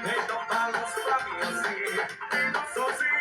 Então balança pra mim assim, fica sozinho.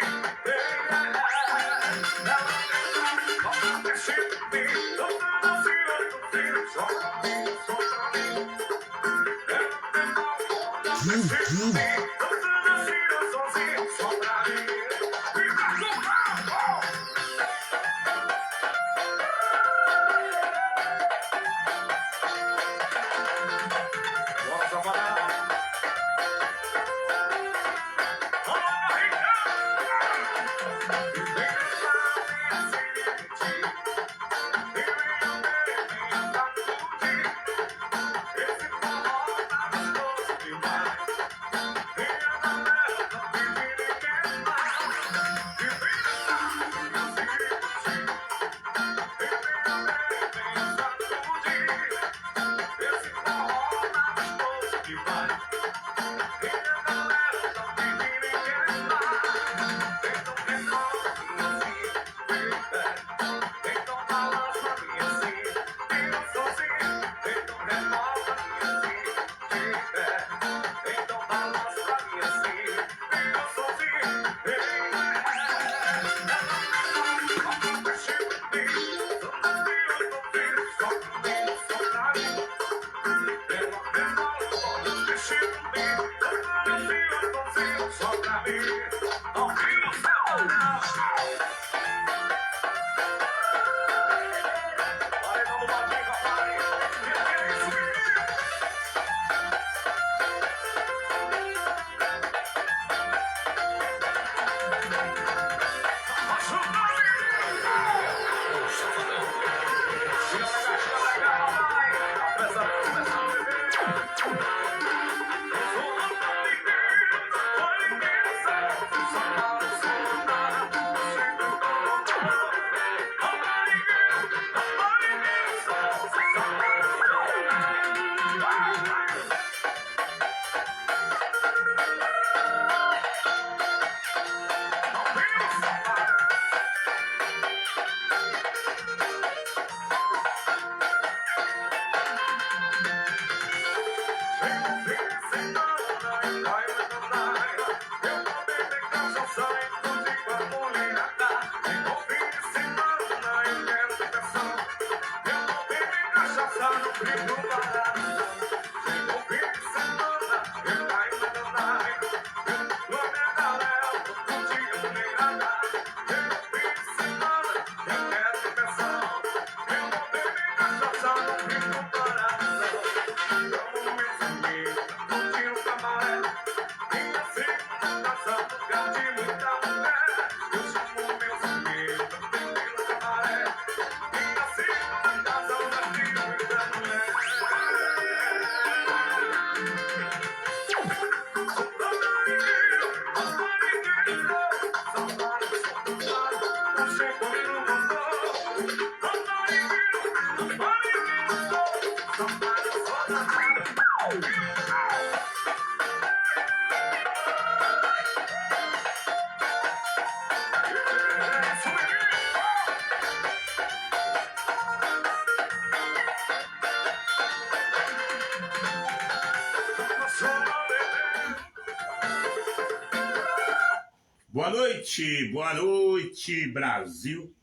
Boa noite, Brasil.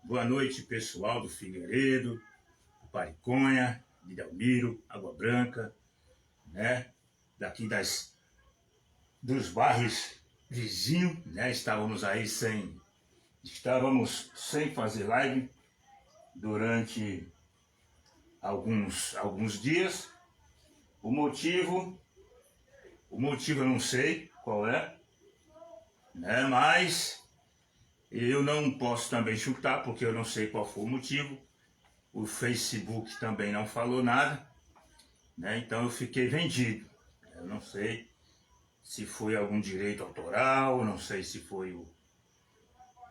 Boa noite, pessoal do Figueiredo, Pariconha, de Delmiro, Água Branca, né? Daqui dos bairros vizinhos, né? Estávamos sem fazer live durante alguns dias. O motivo eu não sei qual é, né? Mas eu não posso também chutar, porque eu não sei qual foi o motivo. O Facebook também não falou nada, né? Então eu fiquei vendido. Eu não sei se foi algum direito autoral, não sei se foi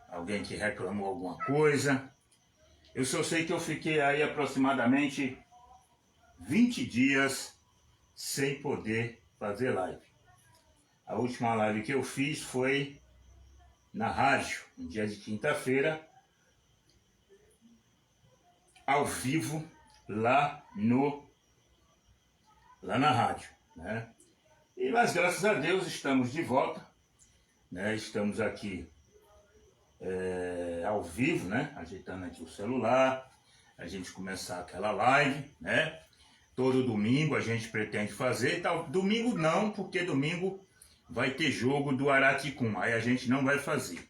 alguém que reclamou alguma coisa. Eu só sei que eu fiquei aí aproximadamente 20 dias sem poder fazer live. A última live que eu fiz foi na rádio, no dia de quinta-feira, ao vivo, lá na rádio, né? Mas graças a Deus estamos de volta, né? Estamos aqui ao vivo, né? Ajeitando aqui o celular, a gente começar aquela live, né? Todo domingo a gente pretende fazer, tal. Domingo não, porque domingo vai ter jogo do Araticum, aí a gente não vai fazer.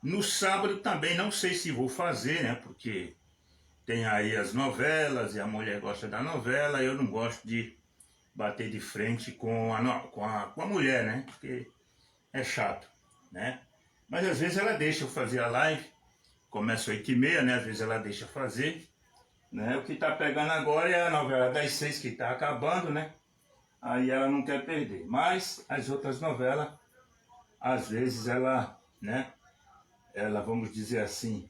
No sábado também não sei se vou fazer, né? Porque tem aí as novelas e a mulher gosta da novela, eu não gosto de bater de frente com a mulher, né? Porque é chato, né? Mas às vezes ela deixa eu fazer a live, começa às 8h30, né? Às vezes ela deixa fazer, né? O que tá pegando agora é a novela das 6 que tá acabando, né? Aí ela não quer perder. Mas as outras novelas, às vezes ela, né? Ela, vamos dizer assim,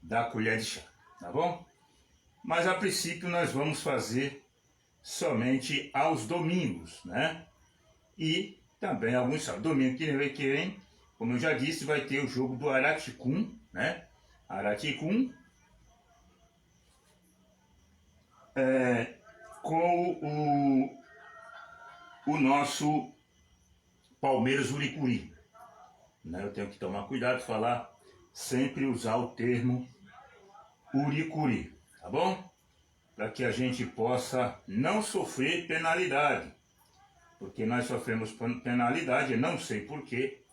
dá colher de chá, tá bom? Mas a princípio nós vamos fazer somente aos domingos, né? E também alguns sábados. Domingo que vem, como eu já disse, vai ter o jogo do Araticum, né? Araticum com o nosso Palmeiras Uricuri, né? Eu tenho que tomar cuidado de falar, sempre usar o termo Uricuri, tá bom? Para que a gente possa não sofrer penalidade, porque nós sofremos penalidade, não sei porquê,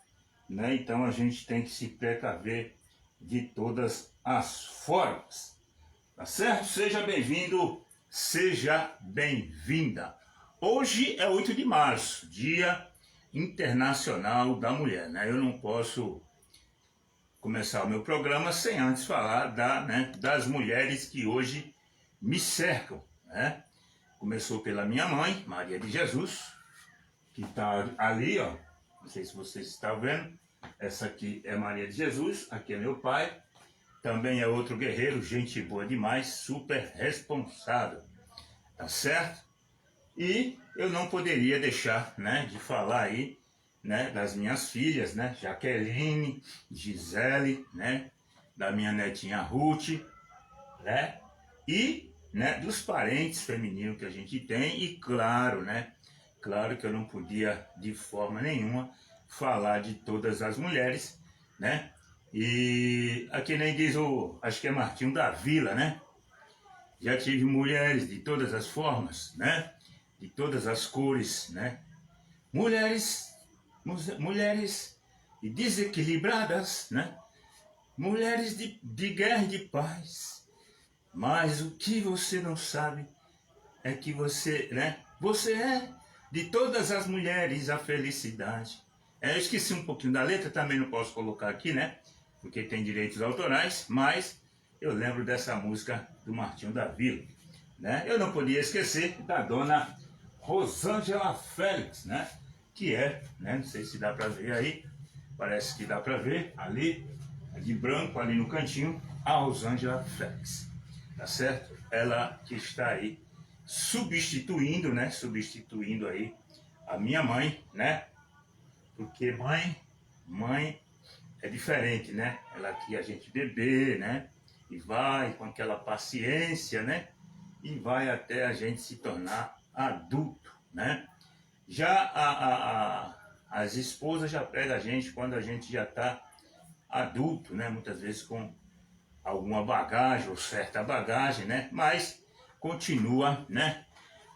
né? Então a gente tem que se precaver de todas as formas, tá certo? Seja bem-vindo, seja bem-vinda. Hoje é 8 de março, Dia Internacional da Mulher, né? Eu não posso começar o meu programa sem antes falar das mulheres que hoje me cercam, né? Começou pela minha mãe, Maria de Jesus, que está ali, ó. Não sei se vocês estão vendo. Essa aqui é Maria de Jesus, aqui é meu pai. Também é outro guerreiro, gente boa demais, super responsável, tá certo? E eu não poderia deixar, né, de falar aí, né, das minhas filhas, né, Jaqueline, Gisele, né, da minha netinha Ruth, né, e, né, dos parentes femininos que a gente tem, e claro, né, claro que eu não podia de forma nenhuma falar de todas as mulheres, né, e aqui nem diz acho que é Martinho da Vila, né, já tive mulheres de todas as formas, né, de todas as cores, né, mulheres desequilibradas, né, mulheres de guerra e de paz. Mas o que você não sabe é que você, né? Você é de todas as mulheres a felicidade. Eu esqueci um pouquinho da letra, também não posso colocar aqui, né? Porque tem direitos autorais, mas eu lembro dessa música do Martinho da Vila, né? Eu não podia esquecer da dona Rosângela Félix, né? Que é, né? Não sei se dá para ver aí, parece que dá para ver ali, de branco ali no cantinho, a Rosângela Félix. Tá certo? Ela que está aí substituindo, né? Substituindo aí a minha mãe, né? Porque mãe é diferente, né? Ela cria a gente bebê, né? E vai com aquela paciência, né? E vai até a gente se tornar adulto, né? Já as esposas já pegam a gente quando a gente já está adulto, né? Muitas vezes com alguma bagagem ou certa bagagem, né? Mas continua, né?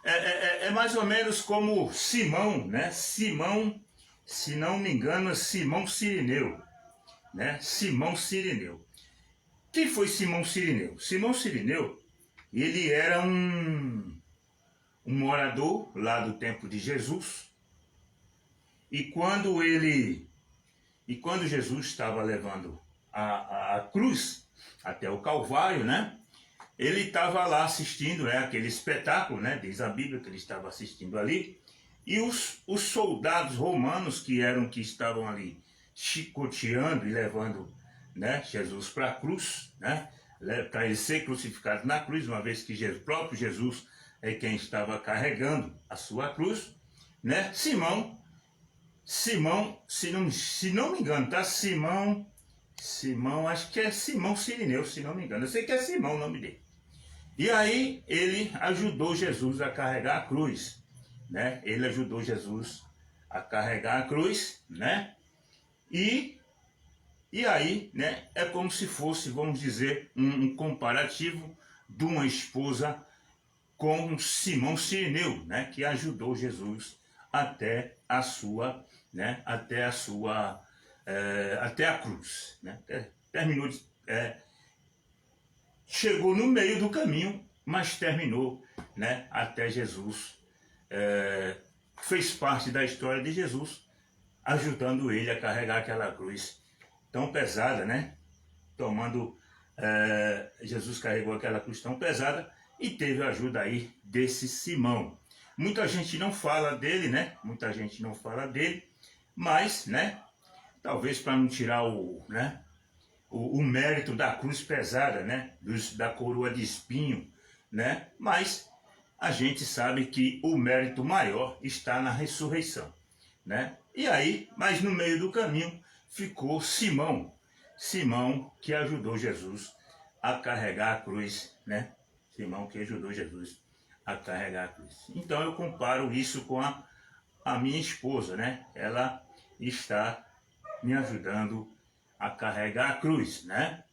É mais ou menos como Simão, né? Simão, se não me engano, é Simão Cirineu, né? Simão Cirineu. Quem foi Simão Cirineu? Simão Cirineu, ele era um morador lá do tempo de Jesus. E quando Jesus estava levando a cruz até o Calvário, né? Ele estava lá assistindo, né, aquele espetáculo, né? Diz a Bíblia que ele estava assistindo ali. E os soldados romanos que estavam ali chicoteando e levando, né, Jesus para a cruz, né? Para ele ser crucificado na cruz, uma vez que o próprio Jesus é quem estava carregando a sua cruz, né? Simão, se não me engano, tá? Simão, acho que é Simão Cirineu, se não me engano. Eu sei que é Simão o nome dele. E aí ele ajudou Jesus a carregar a cruz. né? Ele ajudou Jesus a carregar a cruz, né? E aí, né, é como se fosse, vamos dizer, um comparativo de uma esposa com Simão Cirineu, né, que ajudou Jesus até a sua, né, até a cruz, né? Terminou, chegou no meio do caminho, mas terminou, né, até Jesus. Fez parte da história de Jesus, ajudando ele a carregar aquela cruz tão pesada, né? Jesus carregou aquela cruz tão pesada e teve a ajuda aí desse Simão. Muita gente não fala dele, né? Muita gente não fala dele, mas, né? Talvez para não tirar o mérito da cruz pesada, né? Da coroa de espinho, né? Mas a gente sabe que o mérito maior está na ressurreição, né? E aí, mas no meio do caminho ficou Simão, que ajudou Jesus a carregar a cruz, né? Simão que ajudou Jesus a carregar a cruz. Então eu comparo isso com a minha esposa, né? Ela está me ajudando a carregar a cruz, né?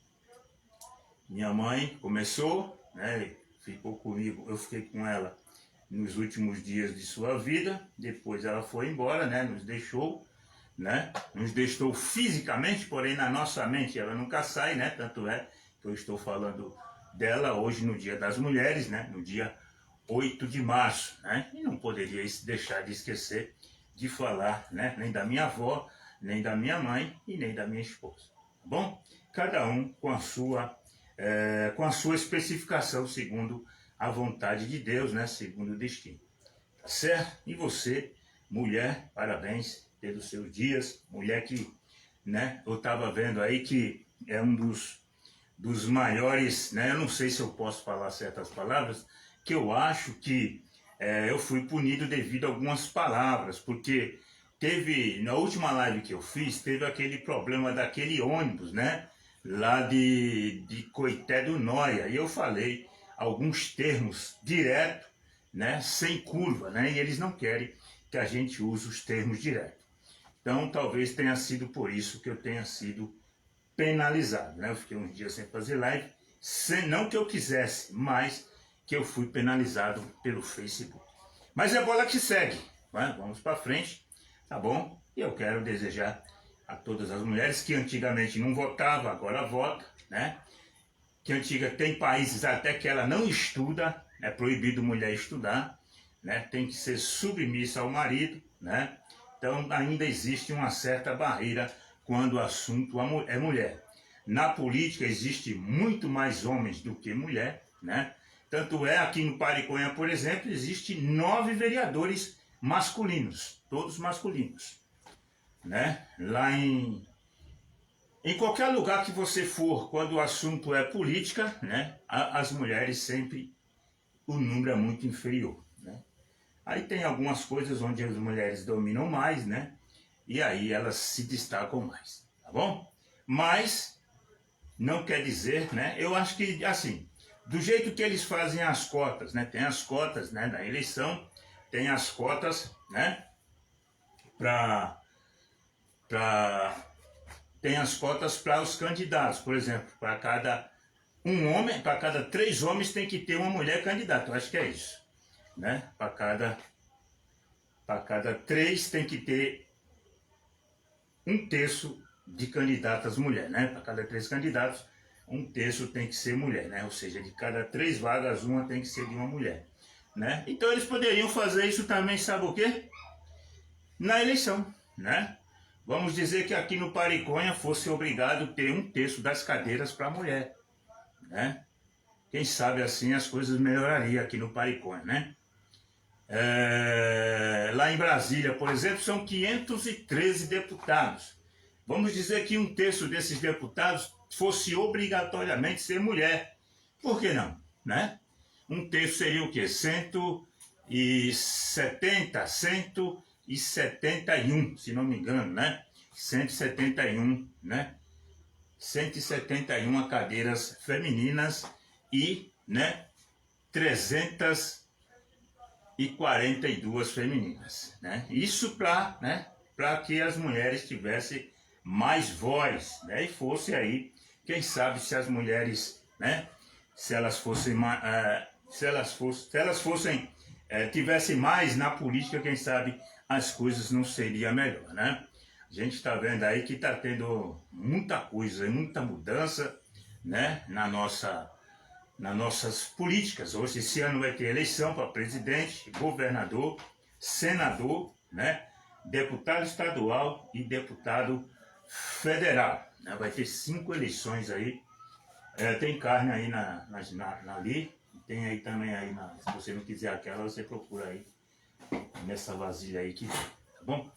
Minha mãe começou, né? Ficou comigo, eu fiquei com ela nos últimos dias de sua vida. Depois ela foi embora, né? Nos deixou, né? Nos deixou fisicamente, porém na nossa mente ela nunca sai, né? Tanto é que eu estou falando dela hoje no Dia das Mulheres, né? No dia 8 de março, né? E não poderia deixar de esquecer de falar, né? Nem da minha avó, nem da minha mãe e nem da minha esposa, tá bom? Cada um com a sua especificação, segundo a vontade de Deus, né? Segundo o destino, tá certo? E você, mulher, parabéns pelos seus dias, mulher que, né? Eu estava vendo aí que é um dos maiores, né? Eu não sei se eu posso falar certas palavras, que eu acho que eu fui punido devido a algumas palavras, porque teve, na última live que eu fiz, teve aquele problema daquele ônibus, né? Lá de Coité do Noia, e eu falei alguns termos direto, né? Sem curva, né? E eles não querem que a gente use os termos direto. Então talvez tenha sido por isso que eu tenha sido penalizado, né? Eu fiquei uns dias sem fazer live, não que eu quisesse, mas que eu fui penalizado pelo Facebook. Mas é bola que segue, né? Vamos para frente, tá bom? E eu quero desejar a todas as mulheres que antigamente não votavam, agora votam, né? Que tem países até que ela não estuda, é proibido mulher estudar, né? Tem que ser submissa ao marido, né? Então ainda existe uma certa barreira quando o assunto é mulher. Na política existe muito mais homens do que mulher, né? Tanto é aqui no Pariconha, por exemplo, existe 9 vereadores masculinos, todos masculinos, né? Lá em qualquer lugar que você for, quando o assunto é política, né? As mulheres sempre, o número é muito inferior, né? Aí tem algumas coisas onde as mulheres dominam mais, né? E aí elas se destacam mais, tá bom? Mas não quer dizer, né? Eu acho que, assim, do jeito que eles fazem as cotas, né? Tem as cotas, né, da eleição, tem as cotas, né? Tem as cotas para os candidatos, por exemplo, para cada um homem, para cada 3 homens tem que ter uma mulher candidata. Eu acho que é isso, né? Para cada 3 tem que ter 1/3 de candidatas mulher, né? Para cada 3 candidatos, 1/3 tem que ser mulher, né? Ou seja, de cada 3 vagas, uma tem que ser de uma mulher, né? Então eles poderiam fazer isso também, sabe o quê? Na eleição, né? Vamos dizer que aqui no Pariconha fosse obrigado ter 1/3 das cadeiras para mulher, né? Quem sabe assim as coisas melhorariam aqui no Pariconha, né? Lá em Brasília, por exemplo, são 513 deputados. Vamos dizer que 1/3 desses deputados fosse obrigatoriamente ser mulher. Por que não, né? 1/3 seria o quê? 171, se não me engano, né? 171, né? 171 cadeiras femininas e, né, 300 e 42 femininas, né? Isso para, né, para que as mulheres tivessem mais voz, né? E fosse aí, quem sabe se as mulheres, né, se elas fossem tivessem mais na política, quem sabe as coisas não seriam melhor, né? A gente está vendo aí que está tendo muita coisa, muita mudança, né, nas nossas políticas. Hoje, esse ano vai ter eleição para presidente, governador, senador, né, deputado estadual e deputado federal, né? Vai ter 5 eleições aí. Tem carne aí ali, tem aí também aí, se você não quiser aquela, você procura aí nessa vasilha aí que tem, tá bom?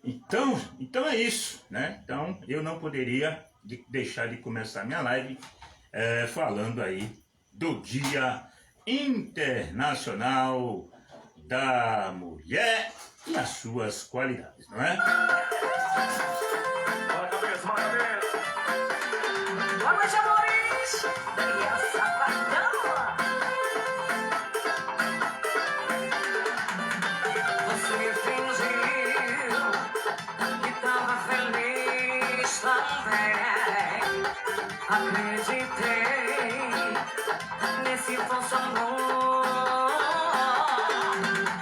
Então é isso, né? Então eu não poderia deixar de começar minha live falando aí do Dia Internacional da Mulher e as suas qualidades, não é? Bora, vez. Boa noite, amores! Daniel Safadão! Você me fingiu que tava feliz também. Acreditei nesse falso amor.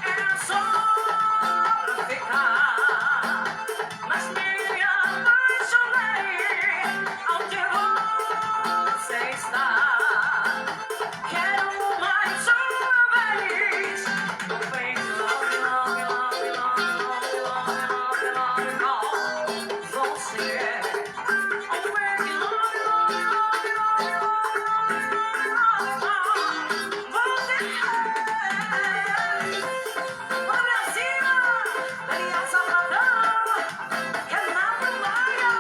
Era só pra ficar, mas me apaixonei. Onde você está? Quero mais uma vez. O peito, love, love, love, love, love, love, love, love, você. O peito, love, love, love, love, love, Vamos pra cima, Daniel Safadão, que é na praia.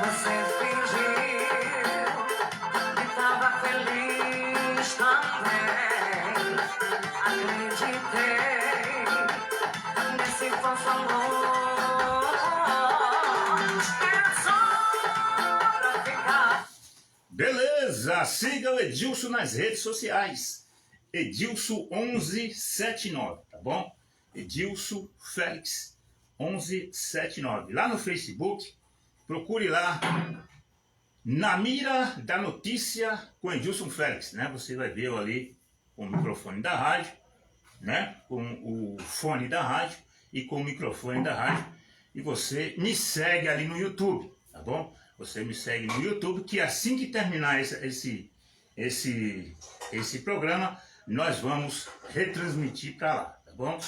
Você fingiu que tava feliz também. Acreditei nesse falso amor. Era só pra ficar. Beleza, siga o Edilson nas redes sociais. Edilson 1179, tá bom? Edilson Félix 1179. Lá no Facebook, procure lá Na Mira da Notícia com Edilson Félix, né? Você vai ver eu ali com o microfone da rádio, né? Com o fone da rádio e com o microfone da rádio. E você me segue ali no YouTube, tá bom? Você me segue no YouTube, que assim que terminar esse programa, nós vamos retransmitir para lá, tá bom?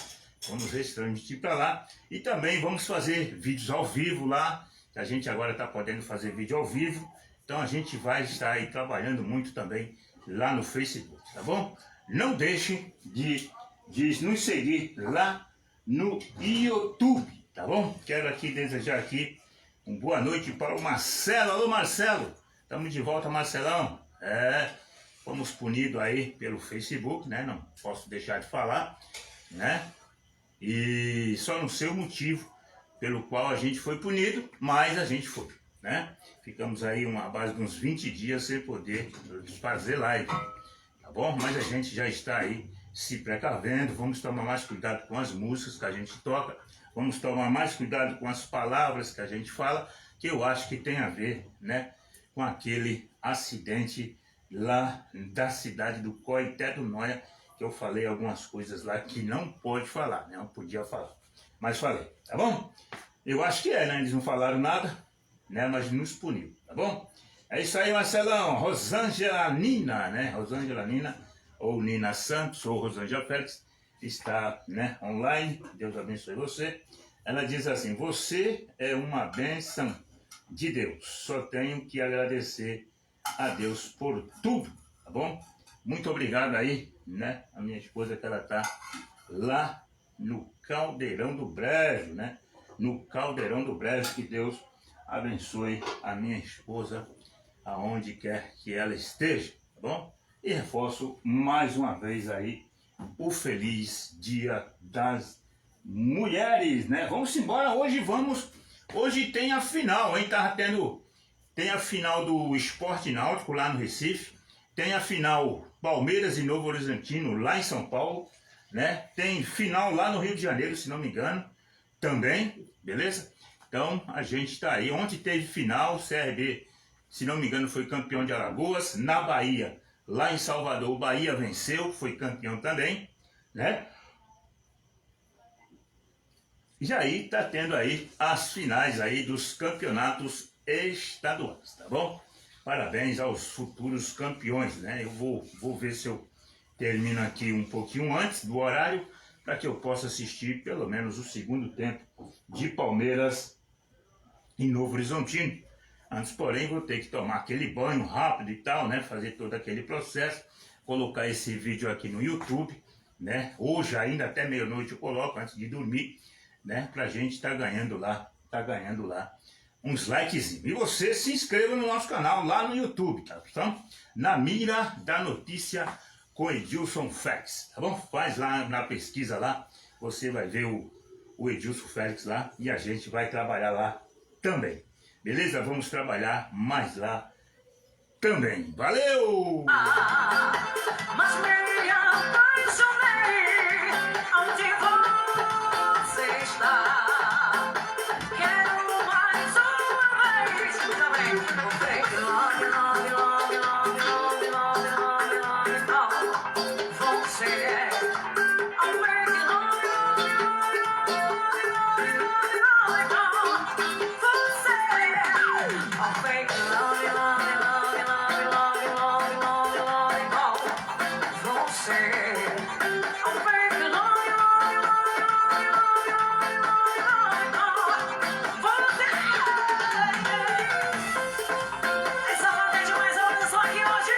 Vamos retransmitir para lá. E também vamos fazer vídeos ao vivo lá, que a gente agora está podendo fazer vídeo ao vivo. Então a gente vai estar aí trabalhando muito também lá no Facebook, tá bom? Não deixe de nos seguir lá no YouTube, tá bom? Quero aqui desejar aqui uma boa noite para o Marcelo. Alô, Marcelo! Estamos de volta, Marcelão. Fomos punidos aí pelo Facebook, né? Não posso deixar de falar, né? E só não sei o motivo pelo qual a gente foi punido, mas a gente foi, né? Ficamos aí uma base de uns 20 dias sem poder fazer live, tá bom? Mas a gente já está aí se precavendo, vamos tomar mais cuidado com as músicas que a gente toca, vamos tomar mais cuidado com as palavras que a gente fala, que eu acho que tem a ver, né, com aquele acidente lá da cidade do Coité do Noia, que eu falei algumas coisas lá que não pode falar, né? Não podia falar, mas falei, tá bom? Eu acho que né? Eles não falaram nada, né? Mas nos puniu, tá bom? É isso aí, Marcelão. Rosângela Nina, né? Rosângela Nina, ou Nina Santos, ou Rosângela Félix, está, né, online. Deus abençoe você. Ela diz assim: você é uma bênção de Deus. Só tenho que agradecer a Deus por tudo, tá bom? Muito obrigado aí, né? A minha esposa, que ela tá lá no Caldeirão do Brejo, né? No Caldeirão do Brejo. Que Deus abençoe a minha esposa aonde quer que ela esteja, tá bom? E reforço mais uma vez aí o feliz Dia das Mulheres, né? Vamos embora, hoje tem a final, hein? Tava tendo tem a final do Esporte Náutico lá no Recife, tem a final Palmeiras e Novo Horizontino lá em São Paulo, né? Tem final lá no Rio de Janeiro, se não me engano, também, beleza? Então a gente está aí. Ontem teve final, CRB, se não me engano, foi campeão de Alagoas. Na Bahia, lá em Salvador, o Bahia venceu, foi campeão também, né? E aí tá tendo aí as finais aí dos campeonatos estaduais, tá bom? Parabéns aos futuros campeões, né? Eu vou ver se eu termino aqui um pouquinho antes do horário, para que eu possa assistir pelo menos o segundo tempo de Palmeiras e Novo Horizontino. Antes, porém, vou ter que tomar aquele banho rápido e tal, né? Fazer todo aquele processo, colocar esse vídeo aqui no YouTube, né? Hoje ainda até meia-noite eu coloco antes de dormir, né? Pra gente tá ganhando lá uns likezinhos. E você se inscreva no nosso canal lá no YouTube, tá? Então, na mira da notícia com Edilson Félix, tá bom? Faz lá na pesquisa lá, você vai ver o Edilson Félix lá e a gente vai trabalhar lá também. Beleza? Vamos trabalhar mais lá também. Valeu! Mas me apaixonei onde você está. Quero mais uma vez também. Fake love, love, love, love, love, love, love, love. Você é um fake love, love, love, love, love, love. Você é um fake love, love, love, love, love, love, love, love, love. Você é um fake love, love, love, love, love, love, love. Você é exatamente mais uma pessoa que hoje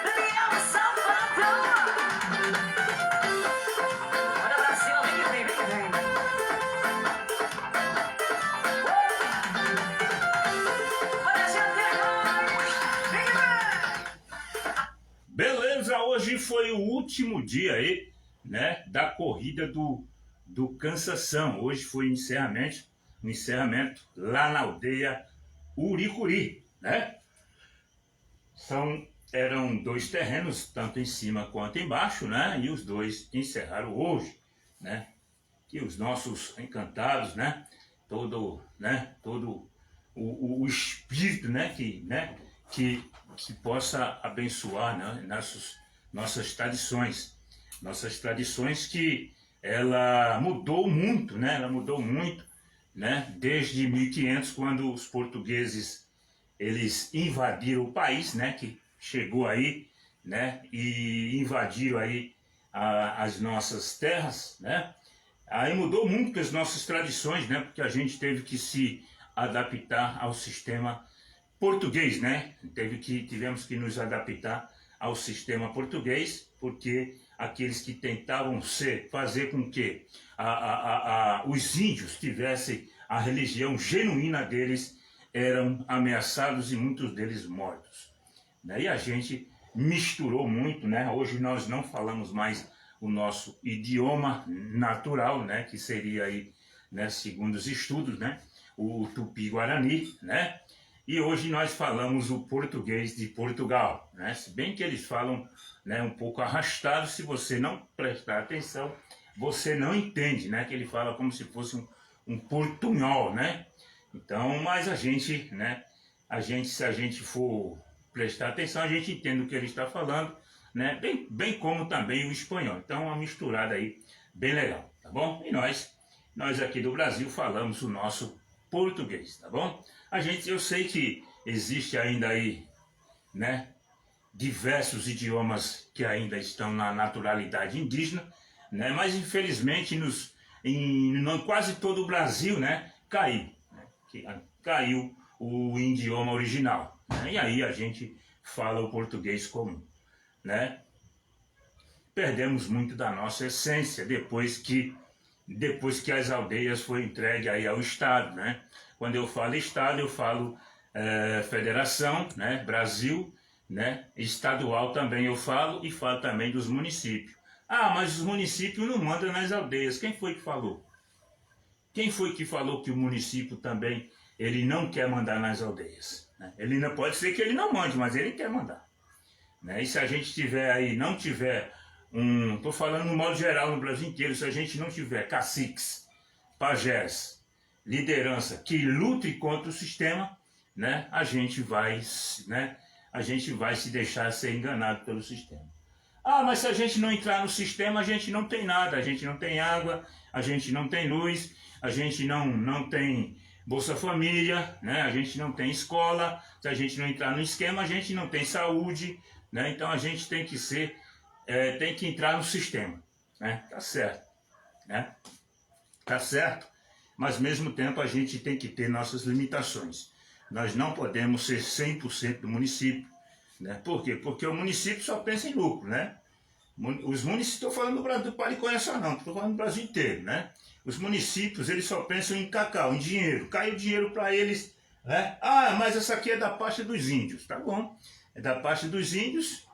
me ama safadão. Olha pra cima, vem que vem, vem que vem. Olha, gente, vem que vem. Beleza, hoje foi o último dia aí, né, da corrida do Cansação. Hoje foi o encerramento lá na aldeia Uricuri, né? Eram 2 terrenos, tanto em cima quanto embaixo, né? E os 2 encerraram hoje, né? Que os nossos encantados, né? Todo o espírito, né? Que possa abençoar, né? Nossas tradições que ela mudou muito, né? Ela mudou muito, né? Desde 1500, quando os portugueses eles invadiram o país, né? Que chegou aí, né? E invadiram aí as nossas terras, né? Aí mudou muito as nossas tradições, né? Porque a gente teve que se adaptar ao sistema português, né? Tivemos que nos adaptar ao sistema português, porque aqueles que tentavam fazer com que os índios tivessem a religião genuína deles, eram ameaçados e muitos deles mortos, né? E a gente misturou muito, né? Hoje nós não falamos mais o nosso idioma natural, né? Que seria aí, né? Segundo os estudos, né? O Tupi-Guarani, né? E hoje nós falamos o português de Portugal, né? Se bem que eles falam, né, um pouco arrastado, se você não prestar atenção, você não entende, né? Que ele fala como se fosse um portunhol, né? Então, mas a gente, né? Se a gente for prestar atenção, a gente entende o que ele está falando, né? Bem como também o espanhol. Então, uma misturada aí bem legal, tá bom? E nós aqui do Brasil falamos o nosso português, tá bom? Eu sei que existe ainda aí, né, diversos idiomas que ainda estão na naturalidade indígena, né, mas infelizmente em quase todo o Brasil, né, caiu o idioma original, né, e aí a gente fala o português comum, né? Perdemos muito da nossa essência depois que as aldeias foram entregues aí ao Estado, né? Quando eu falo Estado, eu falo Federação, né? Brasil, né? Estadual também eu falo, e falo também dos municípios. Ah, mas os municípios não mandam nas aldeias. Quem foi que falou? Quem foi que falou que o município também ele não quer mandar nas aldeias? Né? Ele ainda pode ser que ele não mande, mas ele quer mandar. Né? E se a gente tiver aí, não tiver estou falando no modo geral no Brasil inteiro, se a gente não tiver caciques, pajés, liderança que lute contra o sistema, né, a gente vai se deixar ser enganado pelo sistema. Ah, mas se a gente não entrar no sistema, a gente não tem nada, a gente não tem água, a gente não tem luz, a gente não tem Bolsa Família, né, a gente não tem escola, se a gente não entrar no esquema, a gente não tem saúde, né, então a gente tem que entrar no sistema, né, tá certo, né, tá certo, mas ao mesmo tempo a gente tem que ter nossas limitações. Nós não podemos ser 100% do município, né? Por quê? Porque o município só pensa em lucro, né? Os municípios, estou falando do Brasil, do Pariconha só não, estou falando do Brasil inteiro, né? Os municípios, eles só pensam em cacau, em dinheiro. Cai o dinheiro para eles, né? Ah, mas essa aqui é da parte dos índios. Tá bom, é da parte dos índios,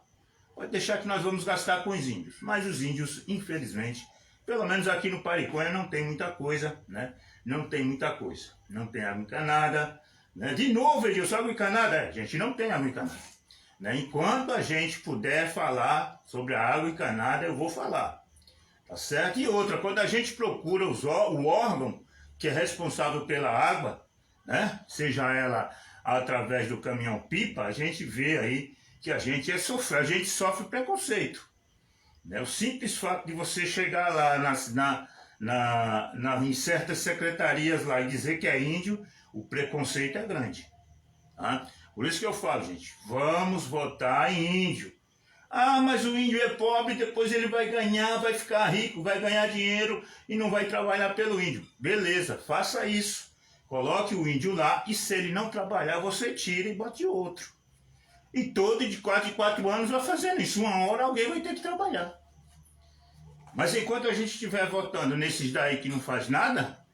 pode deixar que nós vamos gastar com os índios. Mas os índios, infelizmente, pelo menos aqui no Pariconha não tem muita coisa, né? Não tem muita coisa. Não tem água encanada, né? De novo, Edilson, água encanada? A gente não tem água encanada. Né? Enquanto a gente puder falar sobre a água encanada, eu vou falar. Tá certo? E outra, quando a gente procura o órgão que é responsável pela água, né? Seja ela através do caminhão-pipa, a gente vê aí que a gente sofre preconceito. Né? O simples fato de você chegar lá em certas secretarias lá e dizer que é índio, o preconceito é grande. Tá? Por isso que eu falo, gente, vamos votar em índio. Ah, mas o índio é pobre, depois ele vai ganhar, vai ficar rico, vai ganhar dinheiro e não vai trabalhar pelo índio. Beleza, faça isso. Coloque o índio lá e se ele não trabalhar, você tira e bote outro. E todo de 4 em 4 anos vai fazendo isso. Uma hora alguém vai ter que trabalhar. Mas enquanto a gente estiver votando nesses daí que não faz nada,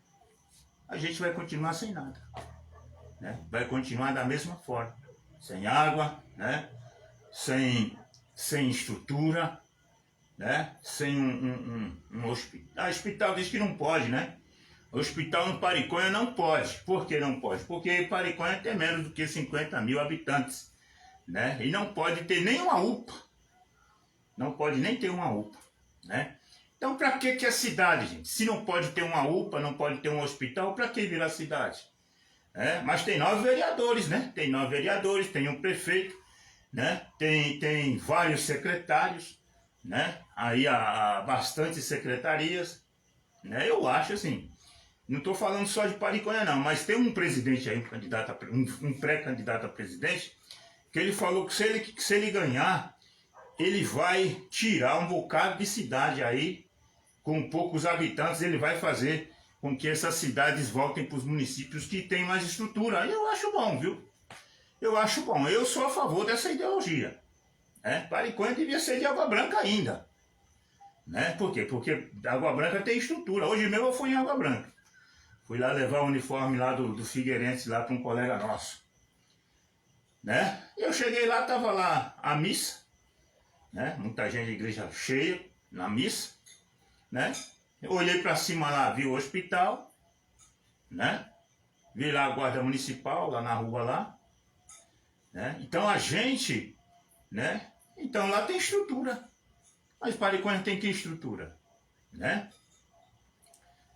a gente vai continuar sem nada. Né? Vai continuar da mesma forma. Sem água, né? Sem estrutura, né? Sem um hospital. Ah, hospital diz que não pode, né? Hospital no Pariconha não pode. Por que não pode? Porque Pariconha tem menos do que 50 mil habitantes. Né? E não pode ter nem uma UPA. Não pode nem ter uma UPA. Né? Então, para que a cidade, gente? Se não pode ter uma UPA, não pode ter um hospital, para que virar cidade? Mas tem 9 vereadores, né? Tem 9 vereadores, tem um prefeito, né? Tem vários secretários, né? Aí há bastantes secretarias, né? Eu acho assim, não estou falando só de Pariconha não, mas tem um presidente aí, um pré-candidato a presidente, que ele falou que se ele ganhar, ele vai tirar um bocado de cidade aí, com poucos habitantes, ele vai fazer com que essas cidades voltem para os municípios que têm mais estrutura. Eu acho bom, viu? Eu acho bom. Eu sou a favor dessa ideologia. Pariconha devia ser de Água Branca ainda. Né? Por quê? Porque Água Branca tem estrutura. Hoje mesmo eu fui em Água Branca. Fui lá levar o uniforme lá do Figueirense lá para um colega nosso. Né? Eu cheguei lá, estava lá a missa. Né? Muita gente, a igreja cheia na missa. Né? Eu olhei para cima lá, vi o hospital, né? Vi lá a guarda municipal, lá na rua lá, né? Então a gente, né? Então lá tem estrutura, mas Pariconha tem que estrutura, né?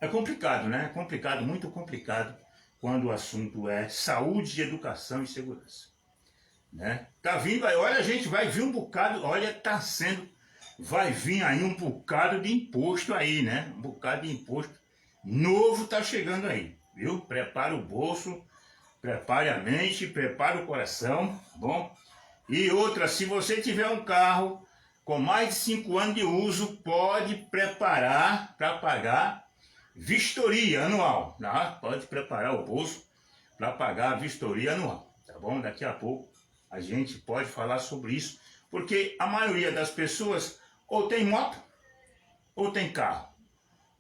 É complicado, né? É complicado, muito complicado, quando o assunto é saúde, educação e segurança, né? Tá vindo aí, olha gente, vai vir um bocado, olha, vai vir aí um bocado de imposto aí, né? Um bocado de imposto novo tá chegando aí, viu? Prepara o bolso, prepare a mente, prepare o coração, tá bom? E outra, se você tiver um carro com mais de 5 anos de uso, pode preparar para pagar vistoria anual, tá? Pode preparar o bolso para pagar a vistoria anual, tá bom? Daqui a pouco a gente pode falar sobre isso, porque a maioria das pessoas ou tem moto, ou tem carro,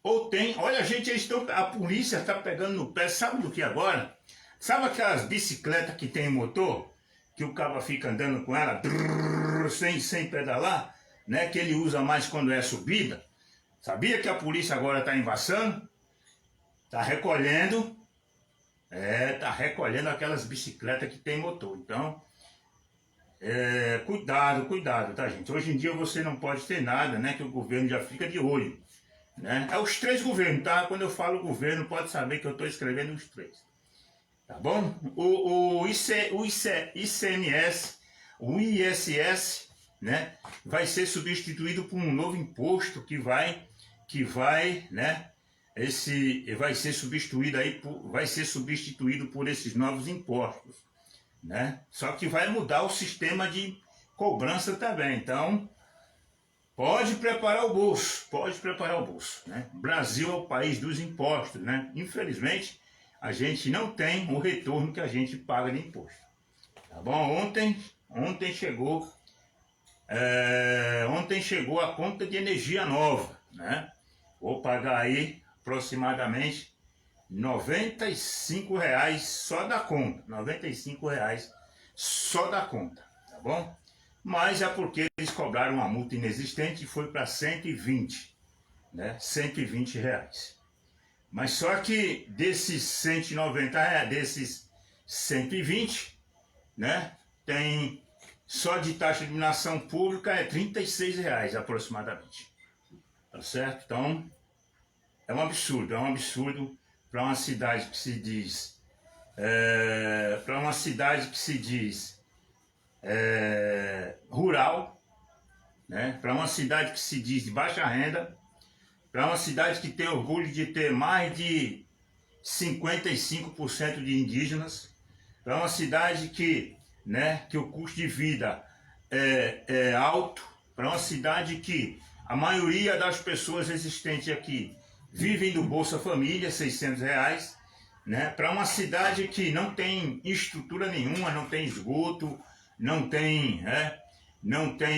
ou tem... Olha, gente, a polícia está pegando no pé, sabe do que agora? Sabe aquelas bicicletas que tem motor, que o cara fica andando com ela, sem pedalar, né? Que ele usa mais quando é subida? Sabia que a polícia agora está embaçando? Está recolhendo, Tá recolhendo aquelas bicicletas que tem motor. Então, cuidado, cuidado, tá, gente? Hoje em dia você não pode ter nada, né? Que o governo já fica de olho, né? É os 3 governos, tá? Quando eu falo governo, pode saber que eu estou escrevendo os 3. Tá bom? O ICMS, o ISS, né? Vai ser substituído por um novo imposto que vai, né? Vai ser substituído por esses novos impostos, né? Só que vai mudar o sistema de cobrança também. Então, pode preparar o bolso, né? O Brasil é o país dos impostos, né? Infelizmente, a gente não tem o retorno que a gente paga de imposto. Tá bom? Ontem chegou a conta de energia nova, né? Vou pagar aí aproximadamente R$95 só da conta. R$95 só da conta, tá bom? Mas é porque eles cobraram uma multa inexistente e foi para 120, né? R$120. Mas só que desses 190 reais, desses 120, né? Tem só de taxa de iluminação pública é R$36 aproximadamente. Tá certo? Então, é um absurdo para uma cidade que se diz rural, né? Para uma cidade que se diz de baixa renda, para uma cidade que tem orgulho de ter mais de 55% de indígenas, para uma cidade que, né, que o custo de vida é alto, para uma cidade que a maioria das pessoas existentes aqui vivem do Bolsa Família, R$600, né? Para uma cidade que não tem estrutura nenhuma, não tem esgoto, não tem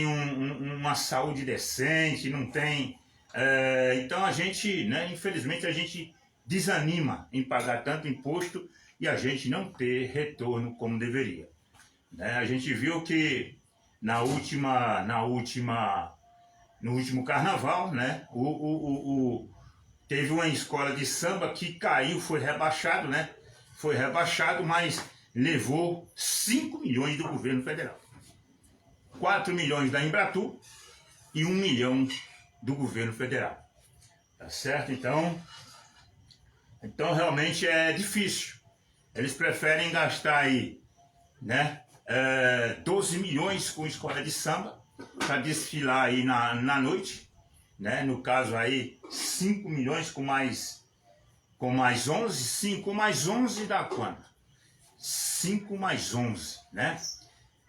uma saúde decente, não tem... então a gente, né, infelizmente, a gente desanima em pagar tanto imposto e a gente não ter retorno como deveria. Né? A gente viu que no último carnaval, né, teve uma escola de samba que caiu, foi rebaixado, né? Foi rebaixado, mas levou 5 milhões do governo federal. 4 milhões da Embratur e 1 milhão do governo federal. Tá certo? Então realmente é difícil. Eles preferem gastar aí, né, 12 milhões com escola de samba para desfilar aí na noite, né? No caso aí 5 milhões com mais 11, 5 mais 11 dá quanto? 5 mais 11, né?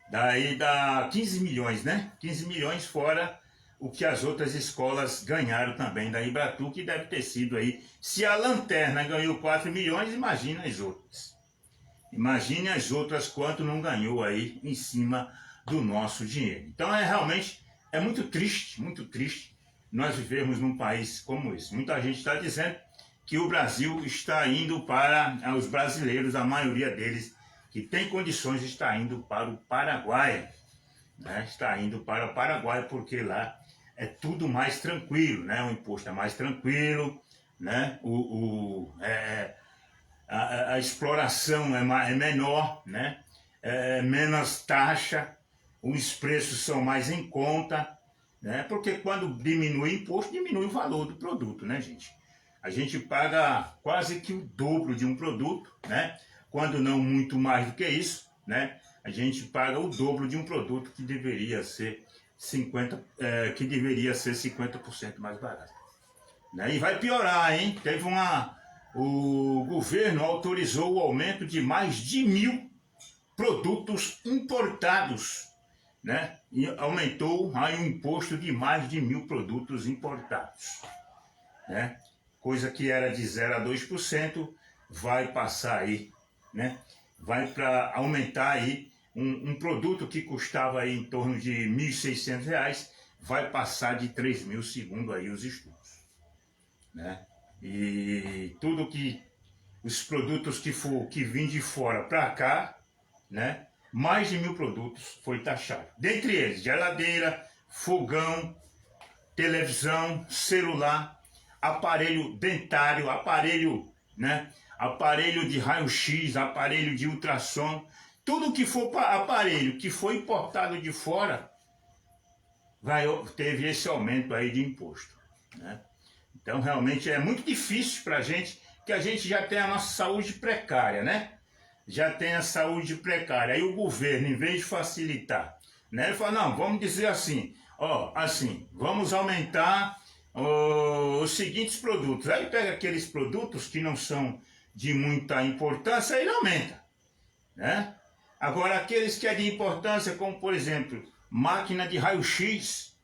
Daí dá 15 milhões, né? 15 milhões fora o que as outras escolas ganharam também da Embratur, que deve ter sido aí. Se a Lanterna ganhou 4 milhões, imagina as outras. Imagine as outras quanto não ganhou aí em cima do nosso dinheiro. Então realmente é muito triste nós vivermos num país como esse. Muita gente está dizendo que o Brasil está indo para os brasileiros, a maioria deles que tem condições está indo para o Paraguai, né? Está indo para o Paraguai porque lá é tudo mais tranquilo, né? O imposto é mais tranquilo, né? A exploração é menor, né? Menos taxa, os preços são mais em conta, né? Porque quando diminui o imposto, diminui o valor do produto, né, gente? A gente paga quase que o dobro de um produto, né? Quando não muito mais do que isso, né? A gente paga o dobro de um produto que deveria ser 50% mais barato, né? E vai piorar, hein? O governo autorizou o aumento de mais de 1.000 produtos importados, né? E aumentou aí o imposto de mais de 1.000 produtos importados, né? Coisa que era de 0 a 2%, vai passar aí, né? Vai para aumentar aí um produto que custava aí em torno de R$ 1.600, vai passar de 3.000 segundo aí os estudos, né? E tudo que os produtos que vêm de fora para cá, né? Mais de 1.000 produtos foi taxado. Dentre eles, geladeira, fogão, televisão, celular, aparelho dentário, aparelho, né? aparelho de raio-x, aparelho de ultrassom, tudo que for aparelho que foi importado de fora, teve esse aumento aí de imposto, né? Então realmente é muito difícil para a gente, que a gente já tem a nossa saúde precária, né? Já tem a saúde precária. Aí o governo, em vez de facilitar, né? Ele fala, não, vamos dizer assim, ó, assim, vamos aumentar os seguintes produtos. Aí pega aqueles produtos que não são de muita importância, aí ele aumenta, né? Agora aqueles que é de importância, como por exemplo, máquina de raio-x,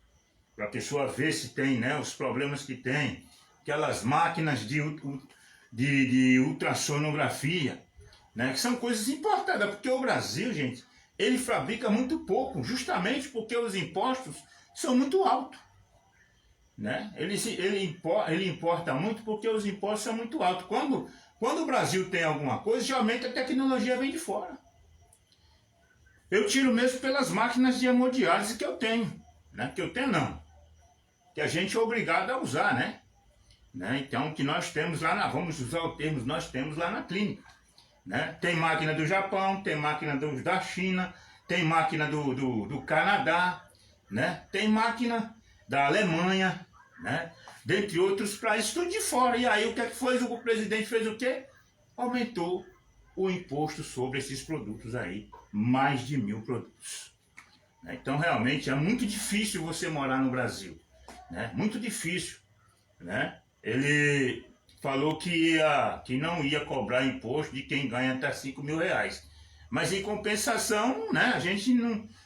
para a pessoa ver se tem, né, os problemas que tem, aquelas máquinas de ultrassonografia, né, que são coisas importadas, porque o Brasil, gente, ele fabrica muito pouco, justamente porque os impostos são muito altos, né? Ele importa muito porque os impostos são muito altos. Quando o Brasil tem alguma coisa, geralmente a tecnologia vem de fora. Eu tiro mesmo pelas máquinas de hemodiálise que eu tenho, né? Que eu tenho não, que a gente é obrigado a usar, né? Então, que nós temos lá, vamos usar o termo, nós temos lá na clínica, né? Tem máquina do Japão, tem máquina da China, tem máquina do Canadá, né? Tem máquina da Alemanha, né? Dentre outros países, tudo de fora. E aí o que é que foi? O presidente fez o quê? Aumentou o imposto sobre esses produtos aí, mais de 1000 produtos. Então realmente é muito difícil você morar no Brasil, né? Muito difícil, né? Ele falou que não ia cobrar imposto de quem ganha até 5.000 reais. Mas em compensação, né, a gente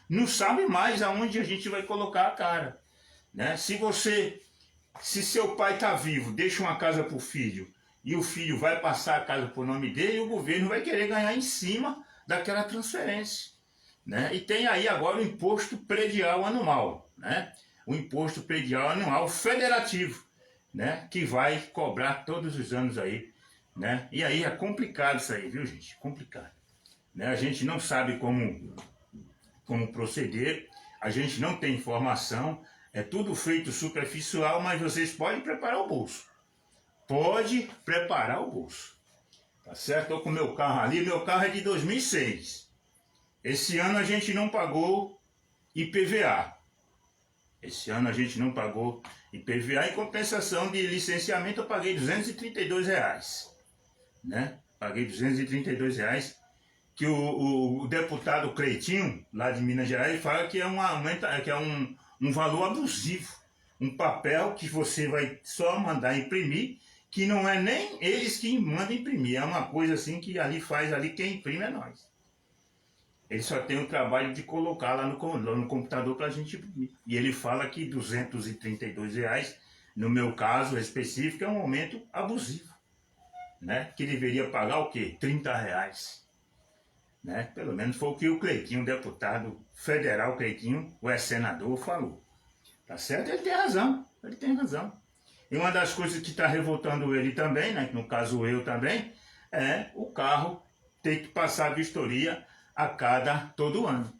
não sabe mais aonde a gente vai colocar a cara, né? Se seu pai está vivo, deixa uma casa para o filho, e o filho vai passar a casa por nome dele, o governo vai querer ganhar em cima daquela transferência, né? E tem aí agora o imposto predial anual, né? O imposto predial anual federativo, né? Que vai cobrar todos os anos aí, né? E aí é complicado isso aí, viu, gente? Complicado, né? A gente não sabe como proceder, a gente não tem informação, é tudo feito superficial, mas vocês podem preparar o bolso. Pode preparar o bolso. Tá certo? Estou com o meu carro ali, meu carro é de 2006. Esse ano a gente não pagou IPVA. Esse ano a gente não pagou IPVA. Em compensação de licenciamento eu paguei R$232, né? Paguei R$232, que o deputado Cleitinho, lá de Minas Gerais, fala que é um valor abusivo. Um papel que você vai só mandar imprimir, que não é nem eles que mandam imprimir, é uma coisa assim que ali faz, ali quem imprime é nós. Ele só tem o trabalho de colocar lá no computador para a gente imprimir. E ele fala que R$232, no meu caso específico, é um aumento abusivo, né? Que deveria pagar o quê? R$30, né? Pelo menos foi o que o Cleitinho, deputado federal Cleitinho, o ex-senador, falou. Tá certo? Ele tem razão, ele tem razão. E uma das coisas que está revoltando ele também, né, no caso eu também, é o carro ter que passar a vistoria todo ano,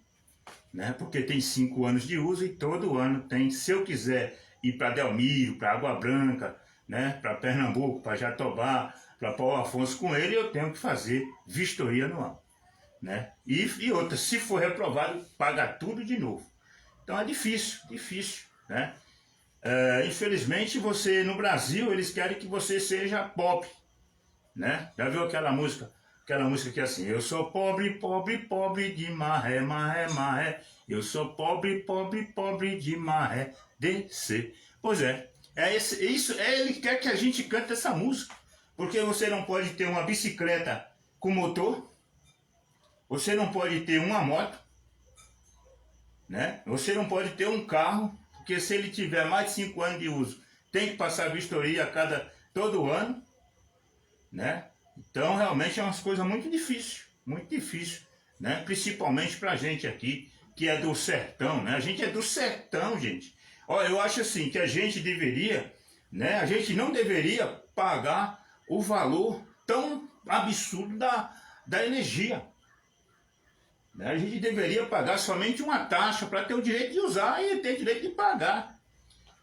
né? Porque tem 5 anos de uso e todo ano tem, se eu quiser ir para Delmiro, para Água Branca, né, para Pernambuco, para Jatobá, para Paulo Afonso com ele, eu tenho que fazer vistoria anual, né? E outra, se for reprovado, paga tudo de novo. Então é difícil, né? Infelizmente você no Brasil eles querem que você seja pobre, né? Já viu aquela música que é assim: eu sou pobre, pobre, pobre de maré, maré, maré, eu sou pobre, pobre, pobre de maré, descer. Pois é, ele quer que a gente cante essa música, porque você não pode ter uma bicicleta com motor, você não pode ter uma moto, né? Você não pode ter um carro, porque se ele tiver mais de 5 anos de uso, tem que passar vistoria todo ano, né? Então realmente é uma coisa muito difícil, né? Principalmente pra gente aqui, que é do sertão, né? A gente é do sertão, gente. Olha, eu acho assim, que a gente deveria, né? A gente não deveria pagar o valor tão absurdo da energia. A gente deveria pagar somente uma taxa para ter o direito de usar e ter o direito de pagar,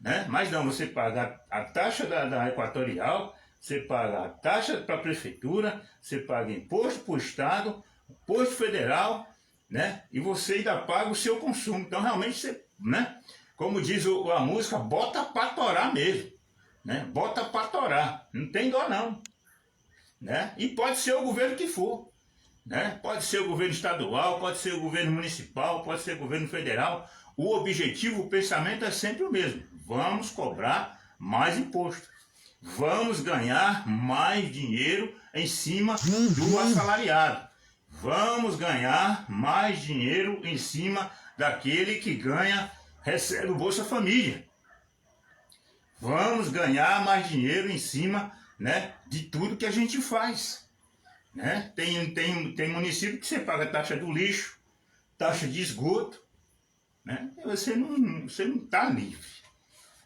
né? Mas não, você paga a taxa da Equatorial, você paga a taxa para a prefeitura, você paga imposto para o Estado, imposto federal, né? E você ainda paga o seu consumo. Então, realmente, você, né? Como diz a música, bota para torar mesmo, né? Bota para torar, não tem dó não, né? E pode ser o governo que for, né? Pode ser o governo estadual, pode ser o governo municipal, pode ser o governo federal. O objetivo, o pensamento é sempre o mesmo. Vamos cobrar mais imposto. Vamos ganhar mais dinheiro em cima do assalariado. Vamos ganhar mais dinheiro em cima daquele que ganha, recebe o Bolsa Família. Vamos ganhar mais dinheiro em cima, né, de tudo que a gente faz. Né? Tem município que você paga taxa do lixo, taxa de esgoto, né? E você não está livre.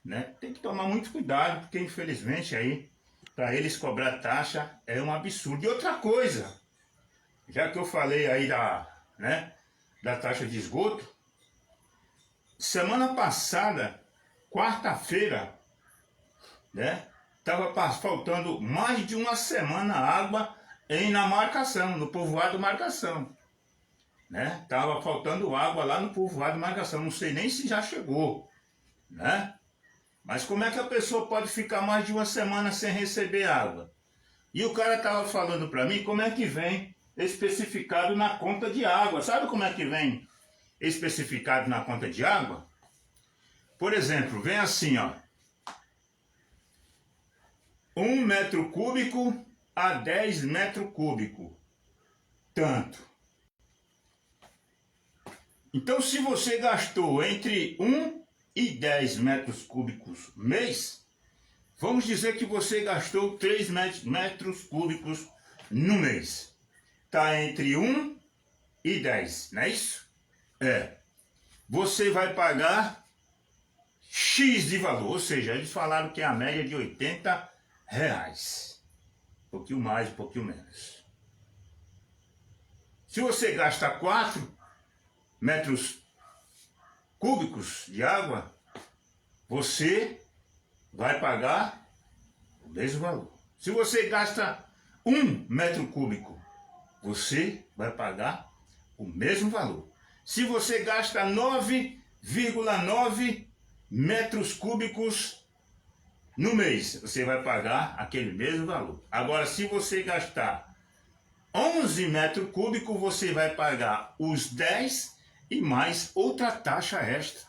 Né? Tem que tomar muito cuidado, porque infelizmente aí, para eles cobrar taxa é um absurdo. E outra coisa, já que eu falei aí da taxa de esgoto, semana passada, quarta-feira, né, estava faltando mais de uma semana água na Marcação, no povoado Marcação. Né? Tava faltando água lá no povoado Marcação, não sei nem se já chegou, né? Mas como é que a pessoa pode ficar mais de uma semana sem receber água? E o cara estava falando para mim como é que vem especificado na conta de água. Sabe como é que vem especificado na conta de água? Por exemplo, vem assim, ó. 1 metro cúbico a 10 metros cúbicos. Tanto. Então, se você gastou entre 1 e 10 metros cúbicos mês, vamos dizer que você gastou 3 metros cúbicos no mês. Está entre 1 e 10, não é isso? É. Você vai pagar X de valor, ou seja, eles falaram que é a média de R$80. Um pouquinho mais, um pouquinho menos. Se você gasta 4 metros cúbicos de água, você vai pagar o mesmo valor. Se você gasta 1 metro cúbico, você vai pagar o mesmo valor. Se você gasta 9,9 metros cúbicos no mês, você vai pagar aquele mesmo valor. Agora, se você gastar 11 metros cúbicos, você vai pagar os 10 e mais outra taxa extra,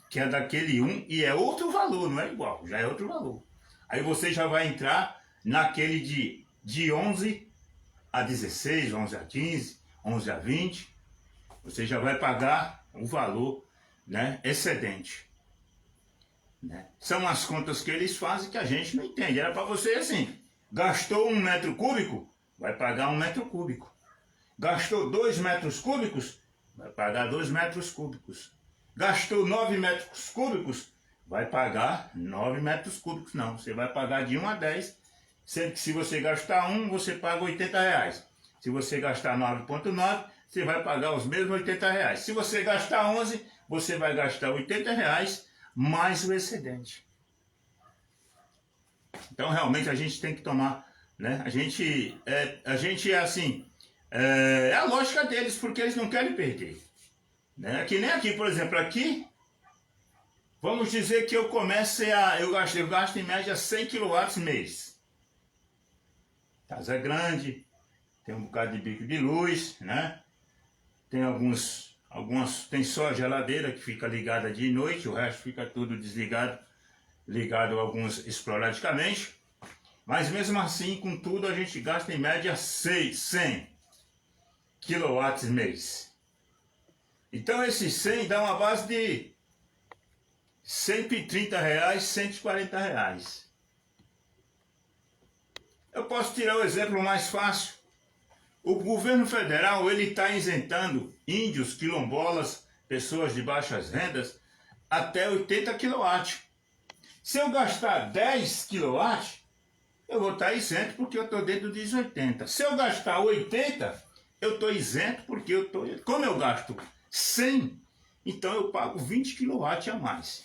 que é daquele 1, e é outro valor, não é igual, já é outro valor. Aí você já vai entrar naquele de 11 a 16, 11 a 15, 11 a 20, você já vai pagar um valor, né, excedente. Né? São as contas que eles fazem que a gente não entende. Era para você assim, gastou 1 metro cúbico, vai pagar 1 metro cúbico. Gastou 2 metros cúbicos, vai pagar 2 metros cúbicos. Gastou 9 metros cúbicos, vai pagar 9 metros cúbicos. Não, você vai pagar de 1 a 10, sendo que se você gastar 1, você paga R$80. Se você gastar 9,9, você vai pagar os mesmos R$80. Se você gastar 11, você vai gastar R$80 mais o excedente. Então realmente a gente tem que tomar, né? A gente é assim, é a lógica deles, porque eles não querem perder. Né? Que nem aqui, por exemplo, aqui, vamos dizer que eu gasto em média 100 kW mês. Casa é grande, tem um bocado de bico de luz, né? Tem tem só a geladeira que fica ligada de noite, o resto fica tudo desligado, ligado alguns esporadicamente. Mas mesmo assim, com tudo, a gente gasta em média 100 kW mês. Então esses 100 dá uma base de R$130, R$140. Eu posso tirar o exemplo mais fácil. O governo federal ele está isentando índios, quilombolas, pessoas de baixas rendas, até 80 kW. Se eu gastar 10 kW, eu vou estar isento porque eu estou dentro dos 80. Se eu gastar 80, eu estou isento porque como eu gasto 100, então eu pago 20 kW a mais.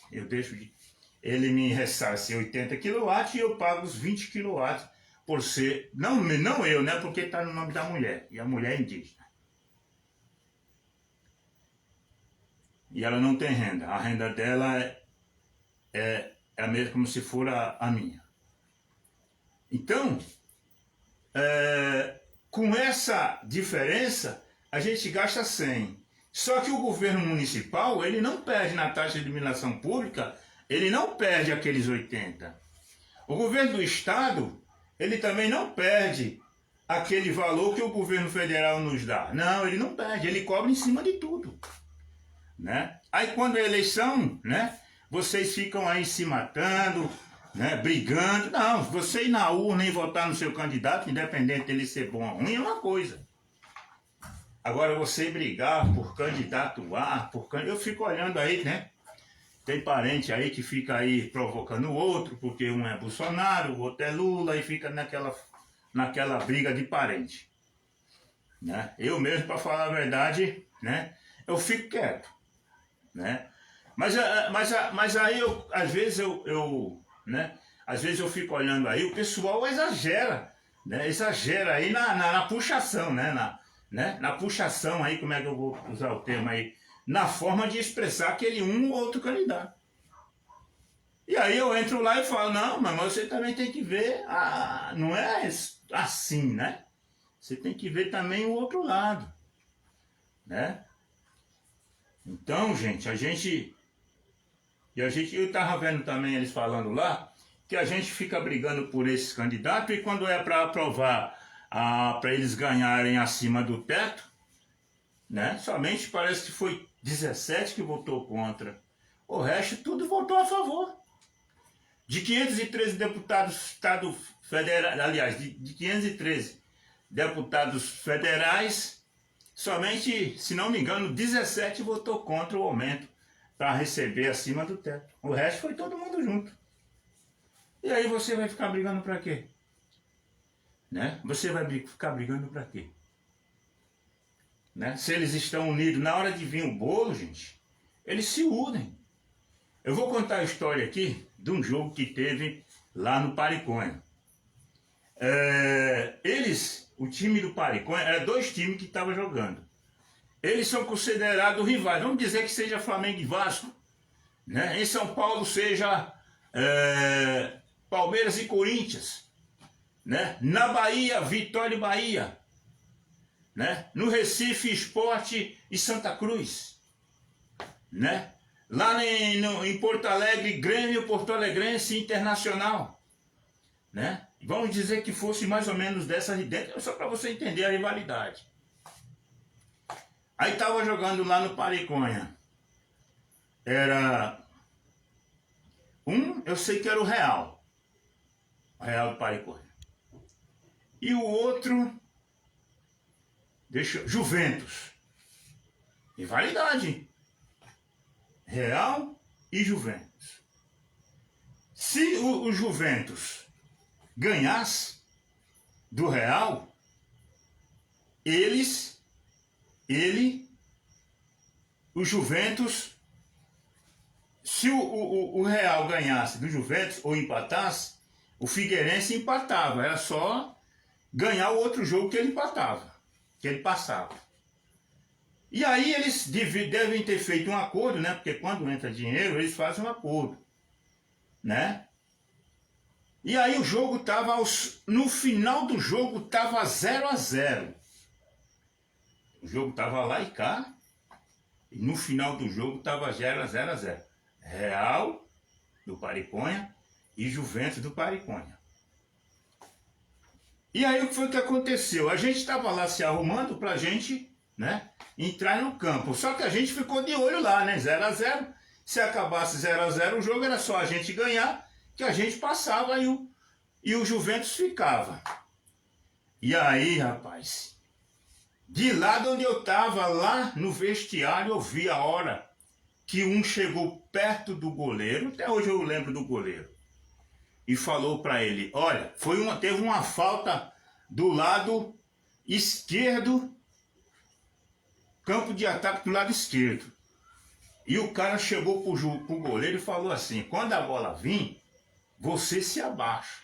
Ele me ressarce 80 kW e eu pago os 20 kW por ser, não eu, né? Porque está no nome da mulher, e a mulher é indígena. E ela não tem renda, a renda dela é a mesma como se for a minha. Então, com essa diferença, a gente gasta 100. Só que o governo municipal, ele não perde na taxa de iluminação pública, ele não perde aqueles 80. O governo do estado, ele também não perde aquele valor que o governo federal nos dá. Não, ele não perde, ele cobra em cima de tudo. Né? Aí quando é eleição, né, vocês ficam aí se matando, né, brigando. Não, você ir na urna e votar no seu candidato, independente dele ser bom ou ruim, é uma coisa. Agora você brigar por candidato A, eu fico olhando aí, né? Tem parente aí que fica aí provocando o outro, porque um é Bolsonaro, o outro é Lula, e fica naquela briga de parente. Né? Eu mesmo, para falar a verdade, né, eu fico quieto. Né? Mas aí, às vezes eu fico olhando aí, o pessoal exagera, né? Exagera aí na puxação, né? Na puxação aí, como é que eu vou usar o termo aí? Na forma de expressar aquele um ou outro candidato. E aí eu entro lá e falo, não, mas você também tem que ver, não é assim, né? Você tem que ver também o outro lado, né? Então, gente, eu estava vendo também eles falando lá, que a gente fica brigando por esses candidatos, e quando é para aprovar, para eles ganharem acima do teto, né? Somente parece que foi 17 que votou contra. O resto tudo votou a favor. De 513 deputados federais, aliás, de 513 deputados federais, somente, se não me engano, 17 votou contra o aumento para receber acima do teto. O resto foi todo mundo junto. E aí você vai ficar brigando para quê? Né? Você vai ficar brigando para quê? Né? Se eles estão unidos, na hora de vir o bolo, gente, eles se unem. Eu vou contar a história aqui de um jogo que teve lá no Pariconha. O time do Pariconha, eram dois times que estavam jogando. Eles são considerados rivais. Vamos dizer que seja Flamengo e Vasco. Né? Em São Paulo seja Palmeiras e Corinthians. Né? Na Bahia, Vitória e Bahia. Né? No Recife, Sport e Santa Cruz. Né? Lá em Porto Alegre, Grêmio, Porto Alegrense Internacional. Né? Vamos dizer que fosse mais ou menos dessa ideia, só para você entender a rivalidade. Aí estava jogando lá no Pariconha. Era eu sei que era o Real do Pariconha. E o outro, Juventus. Rivalidade. Real e Juventus. Se o Juventus ganhasse do Real, o Juventus, se o Real ganhasse do Juventus ou empatasse, o Figueirense empatava. Era só ganhar o outro jogo que ele empatava, que ele passava. E aí eles devem ter feito um acordo, né? Porque quando entra dinheiro, eles fazem um acordo, né? E aí o jogo estava, no final do jogo estava 0-0. O jogo estava lá e cá, e no final do jogo estava 0-0. Real do Pariconha e Juventus do Pariconha. E aí o que foi que aconteceu? A gente estava lá se arrumando para a gente, né, entrar no campo. Só que a gente ficou de olho lá, né? 0-0. Se acabasse 0-0 o jogo, era só a gente ganhar, que a gente passava e o Juventus ficava. E aí, rapaz, de lá de onde eu estava, lá no vestiário, eu vi a hora que um chegou perto do goleiro, até hoje eu lembro do goleiro, e falou para ele, olha, teve uma falta do lado esquerdo, campo de ataque do lado esquerdo. E o cara chegou pro goleiro e falou assim, quando a bola vir, você se abaixa.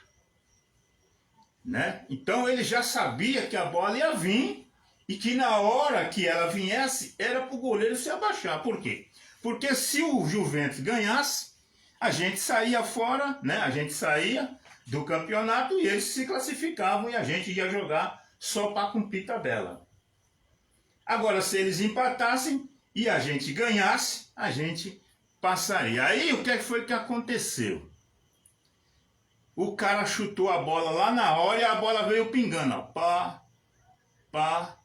né? Então ele já sabia que a bola ia vir e que na hora que ela viesse, era para o goleiro se abaixar. Por quê? Porque se o Juventus ganhasse, a gente saía fora, né? A gente saía do campeonato e eles se classificavam e a gente ia jogar só para cumprir tabela. Agora, se eles empatassem e a gente ganhasse, a gente passaria. Aí, o que foi que aconteceu? O cara chutou a bola lá na hora e a bola veio pingando, ó. Pá, pá,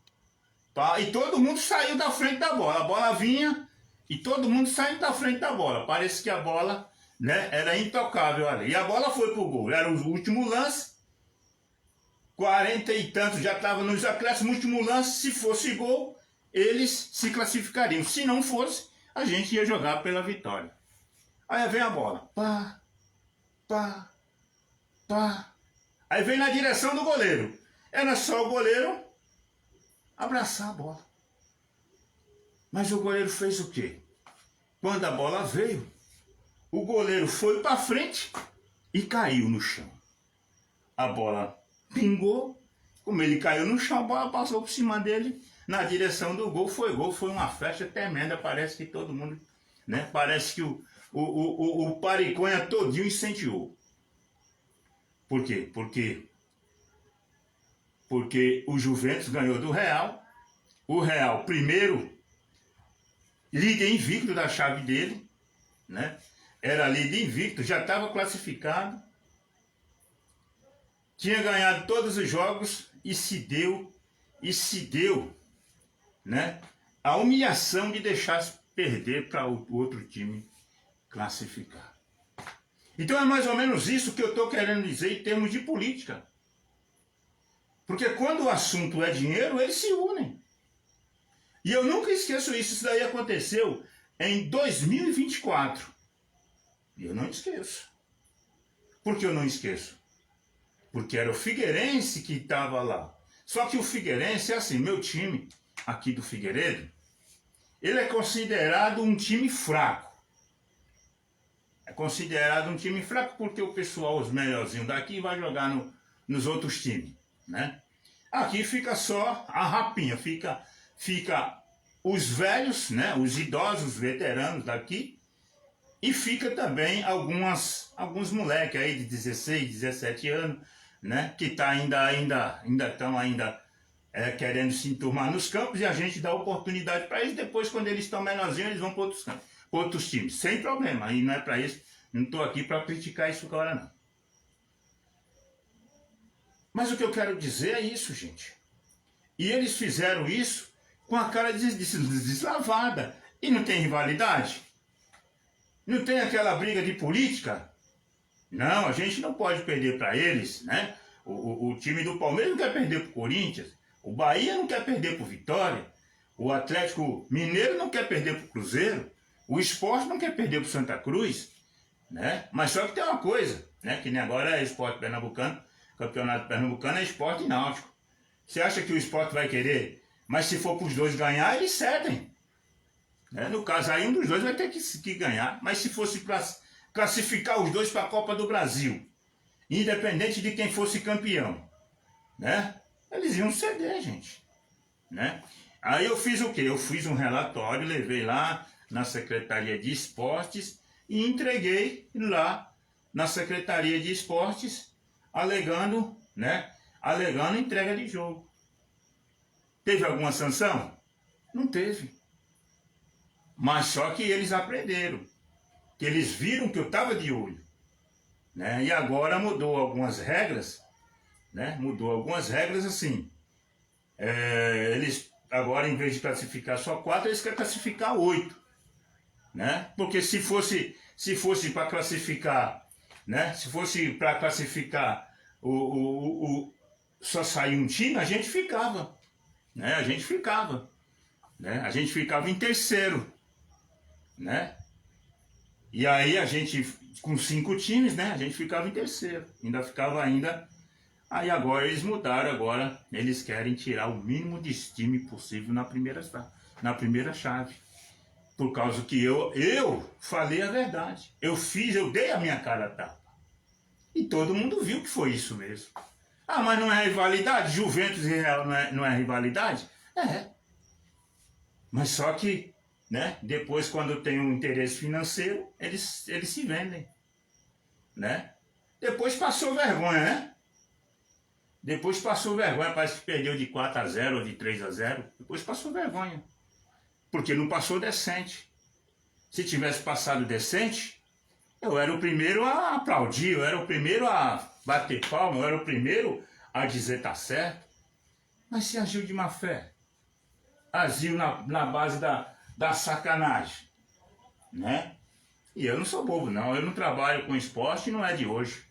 pá. E todo mundo saiu da frente da bola. A bola vinha e todo mundo saiu da frente da bola. Parece que a bola, né, era intocável ali. E a bola foi pro gol. Era o último lance. 40 e tantos já estava nos acréscimos. Último lance. Se fosse gol, eles se classificariam. Se não fosse, a gente ia jogar pela vitória. Aí vem a bola. Pá, pá, pá. Aí vem na direção do goleiro. Era só o goleiro abraçar a bola. Mas o goleiro fez o quê? Quando a bola veio, o goleiro foi para frente e caiu no chão. A bola pingou, como ele caiu no chão, a bola passou por cima dele, na direção do gol, foi uma festa tremenda, parece que todo mundo, né? Parece que o Pariconha todinho incendiou. Por quê? Porque o Juventus ganhou do Real, o Real primeiro, líder invicto da chave dele, né? Era líder invicto, já estava classificado, tinha ganhado todos os jogos e se deu, né, a humilhação de deixar perder para o outro time classificar. Então é mais ou menos isso que eu estou querendo dizer em termos de política. Porque quando o assunto é dinheiro, eles se unem. E eu nunca esqueço isso. Isso daí aconteceu em 2024. E eu não esqueço. Por que eu não esqueço? Porque era o Figueirense que estava lá. Só que o Figueirense é assim, meu time aqui do Figueiredo, ele é considerado um time fraco. É considerado um time fraco porque o pessoal, os melhorzinhos daqui, vai jogar nos outros times, né? Aqui fica só a rapinha, fica os velhos, né? Os idosos, os veteranos daqui, e fica também alguns moleques aí de 16, 17 anos, né? Que tá ainda estão querendo se enturmar nos campos e a gente dá oportunidade para eles. Depois, quando eles estão menorzinhos, eles vão para outros campos, para outros times, sem problema. Aí não é para isso, não estou aqui para criticar isso agora não. Mas o que eu quero dizer é isso, gente. E eles fizeram isso com a cara deslavada. E não tem rivalidade? Não tem aquela briga de política? Não, a gente não pode perder para eles, né? O time do Palmeiras não quer perder para o Corinthians. O Bahia não quer perder para o Vitória. O Atlético Mineiro não quer perder para o Cruzeiro. O Sport não quer perder para o Santa Cruz, né? Mas só que tem uma coisa, né? Que nem agora é Sport Pernambucano, Campeonato Pernambucano é Sport e Náutico. Você acha que o Sport vai querer? Mas se for para os dois ganhar, eles cedem. Né? No caso aí, um dos dois vai ter que ganhar. Mas se fosse para classificar os dois para a Copa do Brasil, independente de quem fosse campeão, né? Eles iam ceder, gente, né? Aí eu fiz o quê? Eu fiz um relatório, levei lá na Secretaria de Esportes e entreguei lá na Secretaria de Esportes, alegando, né? Alegando entrega de jogo. Teve alguma sanção? Não teve. Mas só que eles aprenderam, que eles viram que eu estava de olho, né? E agora mudou algumas regras, né? Mudou algumas regras assim. Eles agora, em vez de classificar só 4, eles querem classificar 8, né? Porque se fosse para classificar, né? Se fosse para classificar só sair um time, a gente ficava, né? A gente ficava, né? A gente ficava em terceiro, né? E aí a gente, com 5 times, né? A gente ficava em terceiro, ainda. Aí agora eles mudaram, agora eles querem tirar o mínimo de time possível na primeira chave. Por causa que eu falei a verdade. Eu dei a minha cara a tapa. E todo mundo viu que foi isso mesmo. Ah, mas não é rivalidade? Juventus e Real não é rivalidade? É. Mas só que, né, depois quando tem um interesse financeiro, eles se vendem, né? Depois passou vergonha, né? Depois passou vergonha, parece que perdeu de 4-0 ou de 3-0. Depois passou vergonha. Porque não passou decente. Se tivesse passado decente, eu era o primeiro a aplaudir, eu era o primeiro a bater palma, eu era o primeiro a dizer tá certo. Mas se agiu de má fé. Agiu na base da sacanagem, né? E eu não sou bobo, não. Eu não trabalho com esporte, não é de hoje,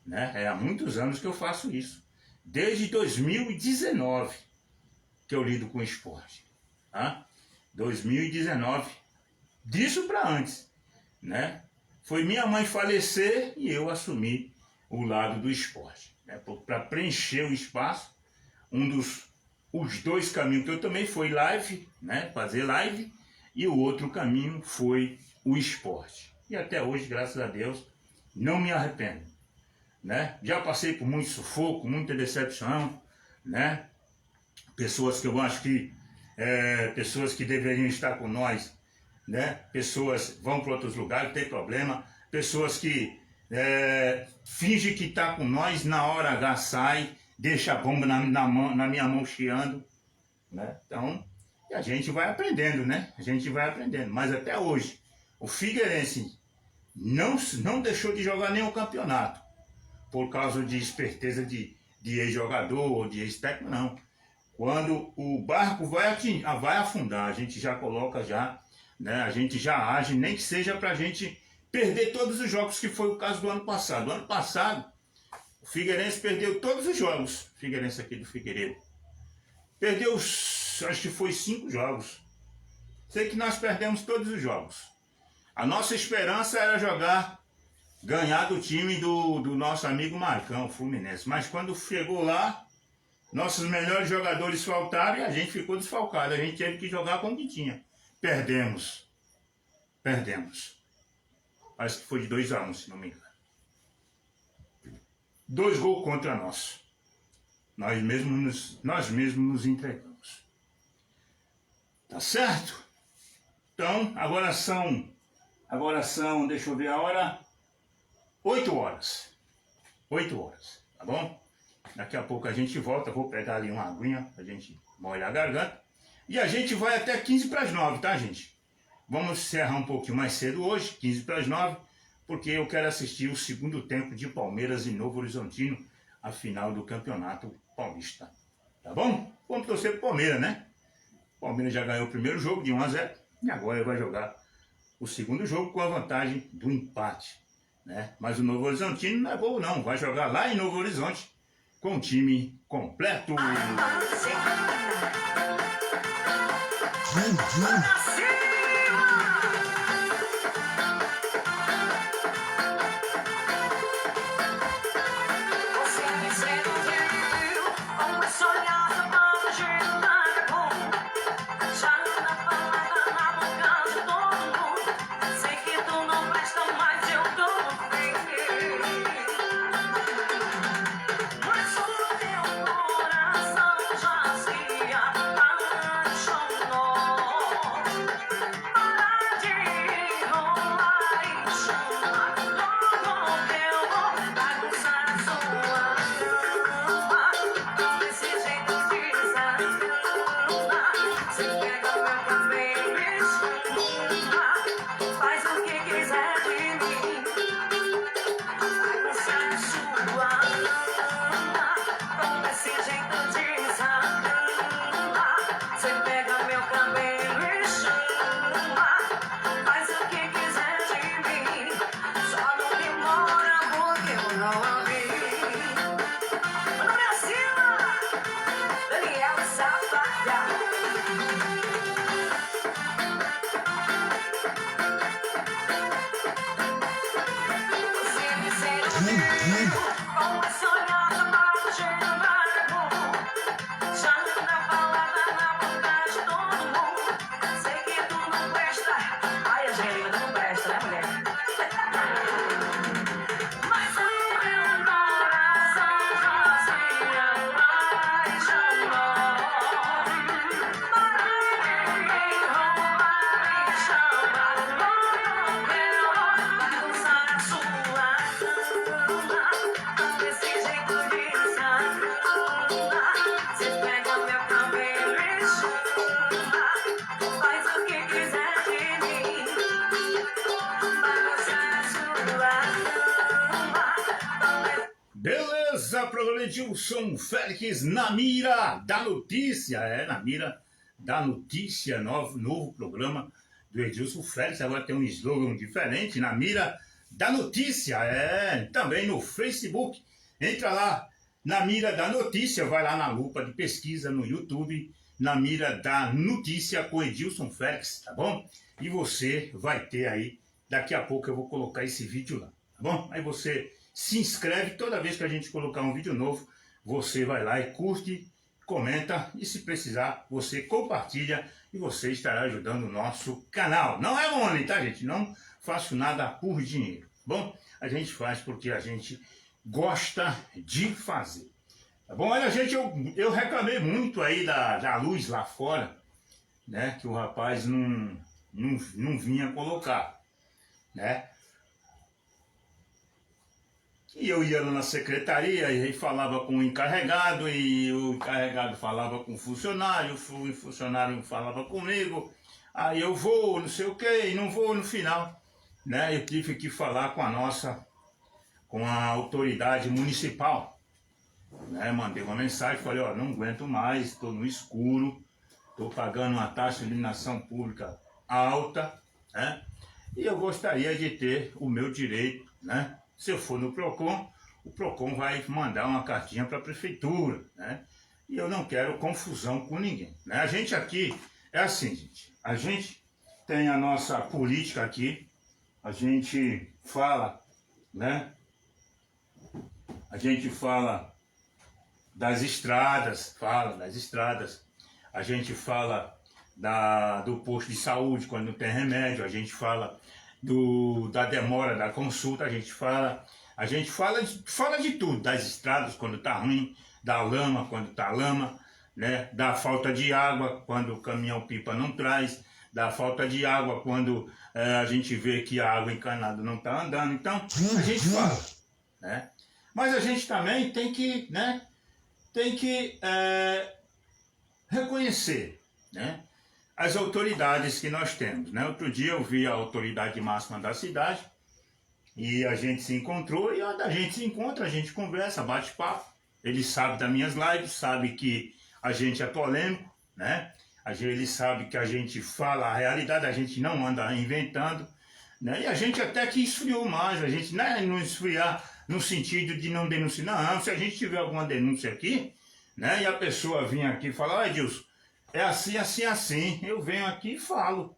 né? É há muitos anos que eu faço isso. Desde 2019 que eu lido com esporte, tá? 2019, disso para antes, né? Foi minha mãe falecer e eu assumi o lado do esporte, né? Para preencher o espaço, os dois caminhos que eu tomei foi live, né? Fazer live, e o outro caminho foi o esporte. E até hoje, graças a Deus, não me arrependo, né? Já passei por muito sufoco, muita decepção, né? Pessoas que eu acho que pessoas que deveriam estar com nós, né? Pessoas vão para outros lugares, tem problema. Pessoas que fingem que está com nós, na hora H sai, deixa a bomba na minha mão chiando, né? Então, a gente vai aprendendo, né? A gente vai aprendendo. Mas até hoje, o Figueirense não deixou de jogar nenhum campeonato por causa de esperteza de ex-jogador ou de ex-técnico, não. Quando o barco vai afundar, a gente já coloca né? A gente já age, nem que seja para a gente perder todos os jogos, que foi o caso do ano passado. O ano passado, o Figueirense perdeu todos os jogos. O Figueirense aqui do Figueiredo. Perdeu, acho que foi 5 jogos. Sei que nós perdemos todos os jogos. A nossa esperança era ganhar do time do nosso amigo Marcão, Fluminense. Mas quando chegou lá, nossos melhores jogadores faltaram e a gente ficou desfalcado. A gente teve que jogar com o que tinha. Perdemos. Acho que foi de 2-1, se não me engano. 2 gols contra nós. Nós mesmos nos entregamos. Tá certo? Então, agora são, deixa eu ver a hora, 8 horas. 8 horas, tá bom? Daqui a pouco a gente volta, vou pegar ali uma aguinha, a gente molha a garganta. E a gente vai até 8:45, tá, gente? Vamos encerrar um pouquinho mais cedo hoje, 8:45, porque eu quero assistir o segundo tempo de Palmeiras e Novo Horizontino, a final do Campeonato Paulista. Tá bom? Vamos torcer pro Palmeiras, né? O Palmeiras já ganhou o primeiro jogo de 1-0 e agora ele vai jogar o segundo jogo com a vantagem do empate, né? Mas o Novo Horizontino não é bobo não, vai jogar lá em Novo Horizonte com o time completo. Yeah. Beleza, programa Edilson Félix na mira da notícia. Na mira da notícia, novo programa do Edilson Félix. Agora tem um slogan diferente, na mira da notícia. Também no Facebook. Entra lá, na mira da notícia, vai lá na lupa de pesquisa no YouTube, na mira da notícia com Edilson Félix, tá bom? E você vai ter aí, daqui a pouco eu vou colocar esse vídeo lá, tá bom? Aí você se inscreve, toda vez que a gente colocar um vídeo novo, você vai lá e curte, comenta e se precisar, você compartilha e você estará ajudando o nosso canal. Não é money, tá, gente? Não faço nada por dinheiro, tá bom? A gente faz porque a gente gosta de fazer. Tá bom? Olha, gente, eu reclamei muito aí da luz lá fora, né? Que o rapaz não vinha colocar, né? E eu ia lá na secretaria e falava com o encarregado, e o encarregado falava com o funcionário falava comigo, aí eu vou, não sei o que, e não vou no final, né? Eu tive que falar com a autoridade municipal, né? Mandei uma mensagem, falei, ó, não aguento mais, estou no escuro, estou pagando uma taxa de iluminação pública alta, né? E eu gostaria de ter o meu direito, né? Se eu for no PROCON, o PROCON vai mandar uma cartinha para a prefeitura, né? E eu não quero confusão com ninguém, né? A gente aqui é assim, gente, a gente tem a nossa política aqui, a gente fala, né? A gente fala das estradas, a gente fala do posto de saúde quando não tem remédio, a gente fala da demora da consulta, a gente fala de tudo, das estradas quando tá ruim, da lama quando tá lama, né? Da falta de água quando o caminhão-pipa não traz, da falta de água quando a gente vê que a água encanada não tá andando. Então a gente fala, né? Mas a gente também tem que, né? Reconhecer, né? As autoridades que nós temos, né? Outro dia eu vi a autoridade máxima da cidade e a gente se encontrou, e onde a gente se encontra, a gente conversa, bate papo. Ele sabe das minhas lives, sabe que a gente é polêmico, né? Ele sabe que a gente fala a realidade, a gente não anda inventando, né? E a gente até que esfriou mais, a gente não esfriar no sentido de não denunciar. Não, se a gente tiver alguma denúncia aqui, né? E a pessoa vir aqui e falar, ó, Edilson, é assim, assim, assim. Eu venho aqui e falo.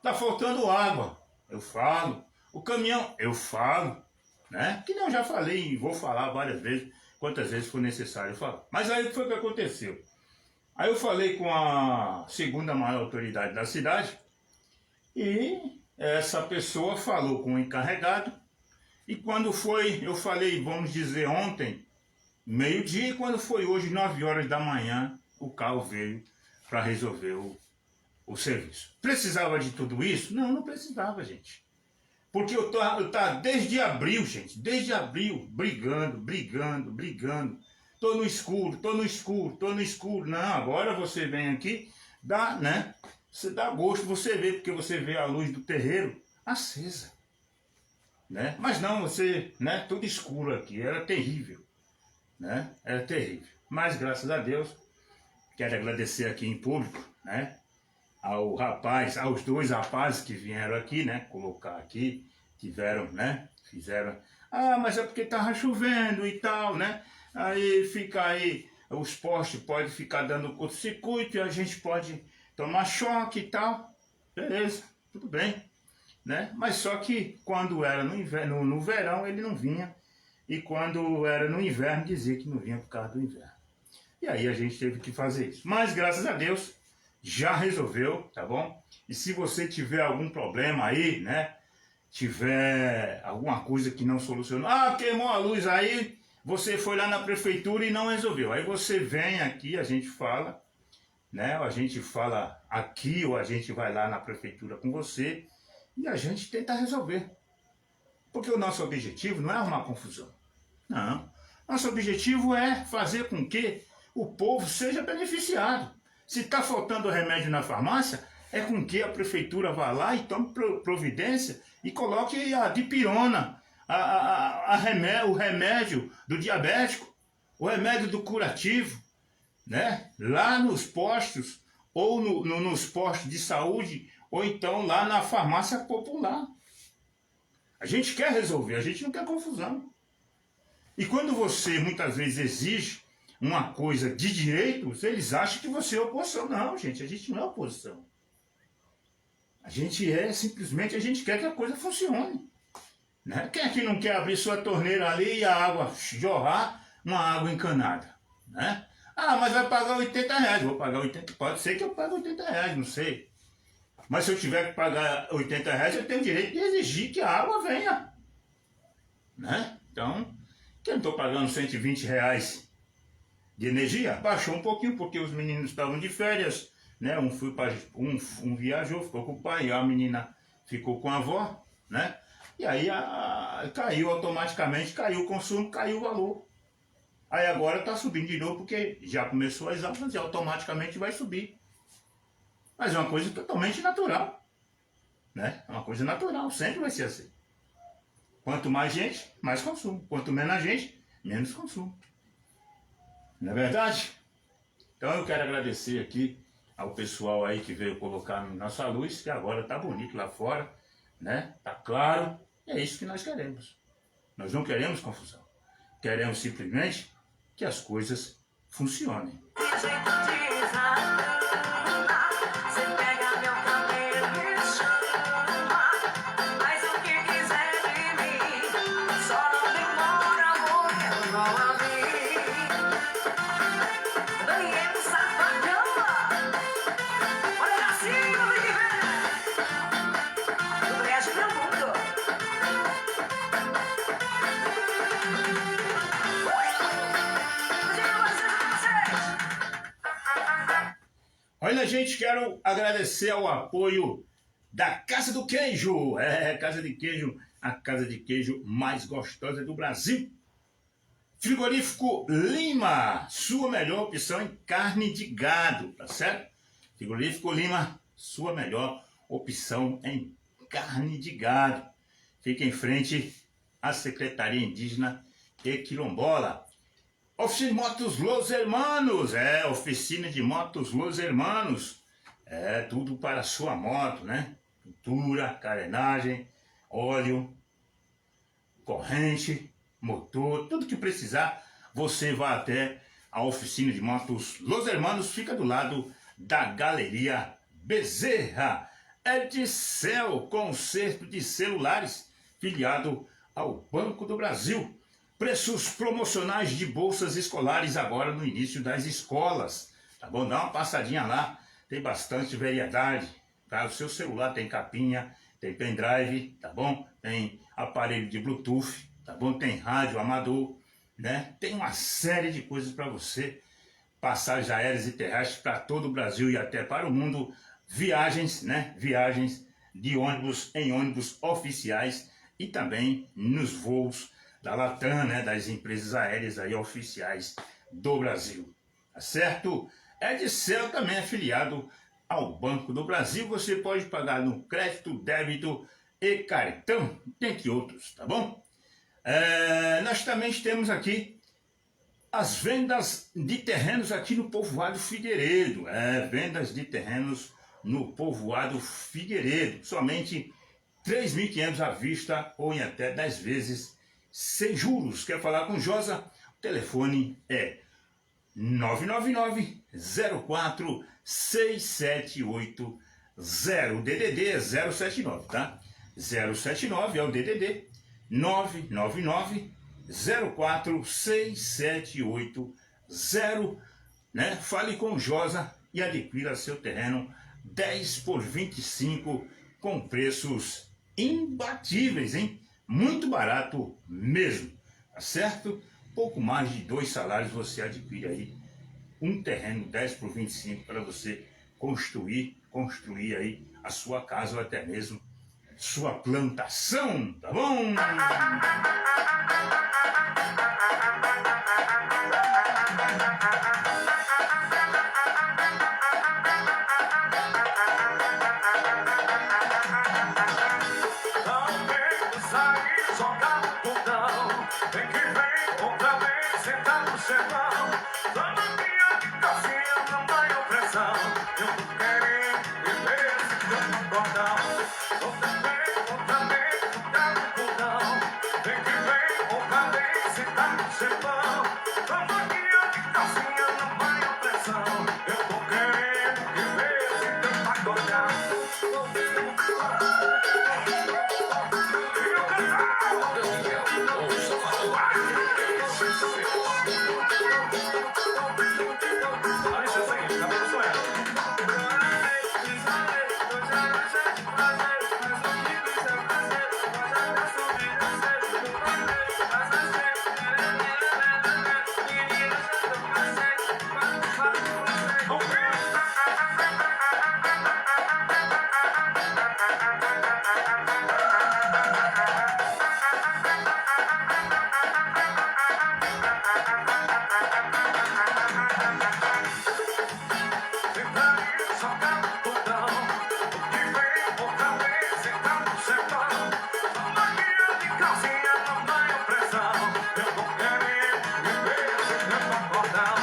Tá faltando água. Eu falo. O caminhão, eu falo. Né? Que não, já falei e vou falar várias vezes, quantas vezes for necessário falar. Mas aí o que foi que aconteceu? Aí eu falei com a segunda maior autoridade da cidade e essa pessoa falou com o encarregado. E quando foi, eu falei, vamos dizer, ontem, meio-dia, e quando foi hoje, 9 horas da manhã, o carro veio para resolver o serviço. Precisava de tudo isso? Não, não precisava, gente. Porque eu tô desde abril, gente, desde abril, brigando. Tô no escuro. Não, agora você vem aqui, né? Você dá gosto, você vê, porque você vê a luz do terreiro acesa, né? Mas não, você, né? Tudo escuro aqui, era terrível, né? Era terrível. Mas graças a Deus, quero agradecer aqui em público, né, aos dois rapazes que vieram aqui, né, colocar aqui, fizeram, mas é porque tava chovendo e tal, né, aí fica aí, os postes podem ficar dando curto-circuito e a gente pode tomar choque e tal, beleza, tudo bem, né, mas só que quando era no inverno, no verão ele não vinha, e quando era no inverno dizia que não vinha por causa do inverno. E aí a gente teve que fazer isso. Mas graças a Deus já resolveu, tá bom? E se você tiver algum problema aí, né? Tiver alguma coisa que não solucionou. Queimou a luz aí, você foi lá na prefeitura e não resolveu. Aí você vem aqui, a gente fala, né? A gente fala aqui ou a gente vai lá na prefeitura com você e a gente tenta resolver. Porque o nosso objetivo não é arrumar confusão. Não. Nosso objetivo é fazer com que o povo seja beneficiado. Se está faltando remédio na farmácia, é com que a prefeitura vá lá e tome providência e coloque a dipirona, o remédio do diabético, o remédio do curativo, né? Lá nos postos, ou nos postos de saúde, ou então lá na farmácia popular. A gente quer resolver, a gente não quer confusão. E quando você muitas vezes exige uma coisa de direitos, eles acham que você é oposição. Não, gente, a gente não é oposição. A gente simplesmente, a gente quer que a coisa funcione. Né? Quem aqui não quer abrir sua torneira ali e a água jorrar, uma água encanada? Né? Ah, mas vai pagar R$80. Vou pagar 80, pode ser que eu pague R$80, não sei. Mas se eu tiver que pagar R$80, eu tenho o direito de exigir que a água venha. Né? Então, que eu não estou pagando R$120 de energia, baixou um pouquinho, porque os meninos estavam de férias, né? Um viajou, ficou com o pai, a menina ficou com a avó, né? E aí caiu automaticamente, caiu o consumo, caiu o valor. Aí agora está subindo de novo, porque já começou as aulas e automaticamente vai subir. Mas é uma coisa totalmente natural, né? É uma coisa natural, sempre vai ser assim. Quanto mais gente, mais consumo. Quanto menos gente, menos consumo. Não é verdade? Então eu quero agradecer aqui ao pessoal aí que veio colocar na nossa luz, que agora está bonito lá fora, né? Tá claro, é isso que nós queremos. Nós não queremos confusão. Queremos simplesmente que as coisas funcionem. Olha, gente, quero agradecer ao apoio da Casa do Queijo. Casa de Queijo, a casa de queijo mais gostosa do Brasil. Frigorífico Lima, sua melhor opção em carne de gado, tá certo? Frigorífico Lima, sua melhor opção em carne de gado. Fica em frente à Secretaria Indígena e Quilombola. Oficina de Motos Los Hermanos, oficina de motos Los Hermanos, tudo para a sua moto, né? Pintura, carenagem, óleo, corrente, motor, tudo que precisar, você vai até a oficina de motos Los Hermanos, fica do lado da Galeria Bezerra. Edicel, conserto de celulares, filiado ao Banco do Brasil. Preços promocionais de bolsas escolares agora no início das escolas. Tá bom? Dá uma passadinha lá, tem bastante variedade. Tá? O seu celular tem capinha, tem pendrive, tá bom? Tem aparelho de Bluetooth, tá bom? Tem rádio amador, né? Tem uma série de coisas para você. Passagens aéreas e terrestres para todo o Brasil e até para o mundo. Viagens, né? Viagens de ônibus em ônibus oficiais e também nos voos da Latam, né, das empresas aéreas aí oficiais do Brasil, tá certo? Edicel também é afiliado ao Banco do Brasil, você pode pagar no crédito, débito e cartão, dentre outros, tá bom? Nós também temos aqui as vendas de terrenos aqui no Povoado Figueiredo, vendas de terrenos no Povoado Figueiredo, somente R$ 3.500 à vista ou em até 10 vezes sem juros. Quer falar com Josa? O telefone é 999-04-6780. O DDD é 079, tá? 079 é o DDD 999-04-6780, né? Fale com Josa e adquira seu terreno 10 por 25 com preços imbatíveis, hein? Muito barato mesmo, tá certo? Pouco mais de 2 salários você adquire aí um terreno 10 por 25 para você construir aí a sua casa ou até mesmo sua plantação, tá bom? calcinha, tamanho pressão. Eu tô querendo viver esse tempo acordão.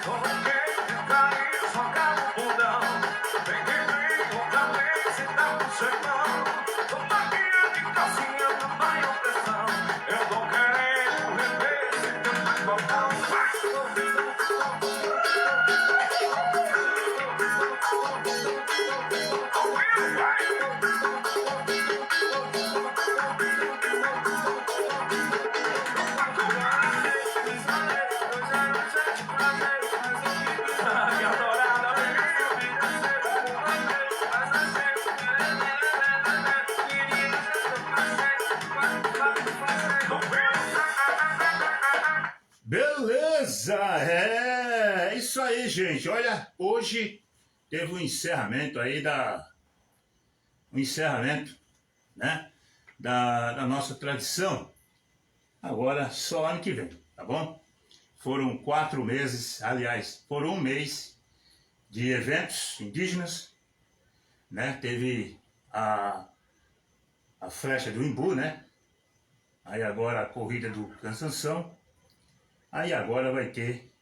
Coloquei tentar e jogar no bundão. Vem que vem, outra vez, se dá pro chefão. Tô maquinha de calcinha, tamanho pressão. Eu tô querendo viver esse tempo acordão. Beleza, é isso aí, gente. Olha, hoje teve um encerramento aí né, da nossa tradição. Agora só ano que vem, tá bom? Foram 4 meses, aliás, foram 1 mês de eventos indígenas, né? Teve a flecha do Imbu, né? Aí agora a corrida do Cansanção. Aí agora vai ter,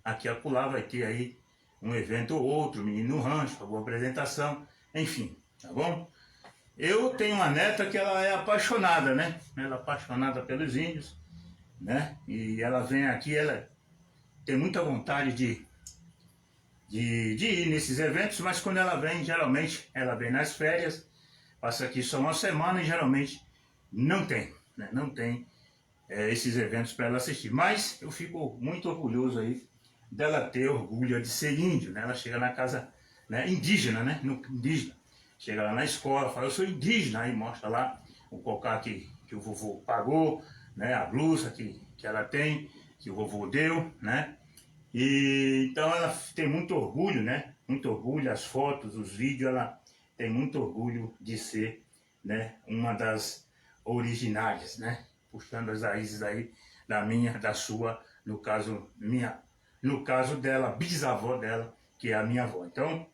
aqui a acolá vai ter aí um evento ou outro, menino no rancho, alguma apresentação, enfim, tá bom? Eu tenho uma neta que ela é apaixonada, né? Ela é apaixonada pelos índios, né? E ela vem aqui, ela tem muita vontade de ir nesses eventos, mas quando ela vem, geralmente, ela vem nas férias, passa aqui só uma semana e geralmente não tem, né? Não tem esses eventos para ela assistir. Mas eu fico muito orgulhoso aí dela ter orgulho de ser índio, né? Ela chega na casa, né, indígena, né? Indígena. Chega lá na escola, fala, eu sou indígena, aí mostra lá o cocá que o vovô pagou, né? A blusa que ela tem, que o vovô deu, né? E então ela tem muito orgulho, né? Muito orgulho, as fotos, os vídeos, ela tem muito orgulho de ser, né, uma das originárias, né? Puxando as raízes aí da sua, no caso dela, bisavó dela, que é a minha avó. Então,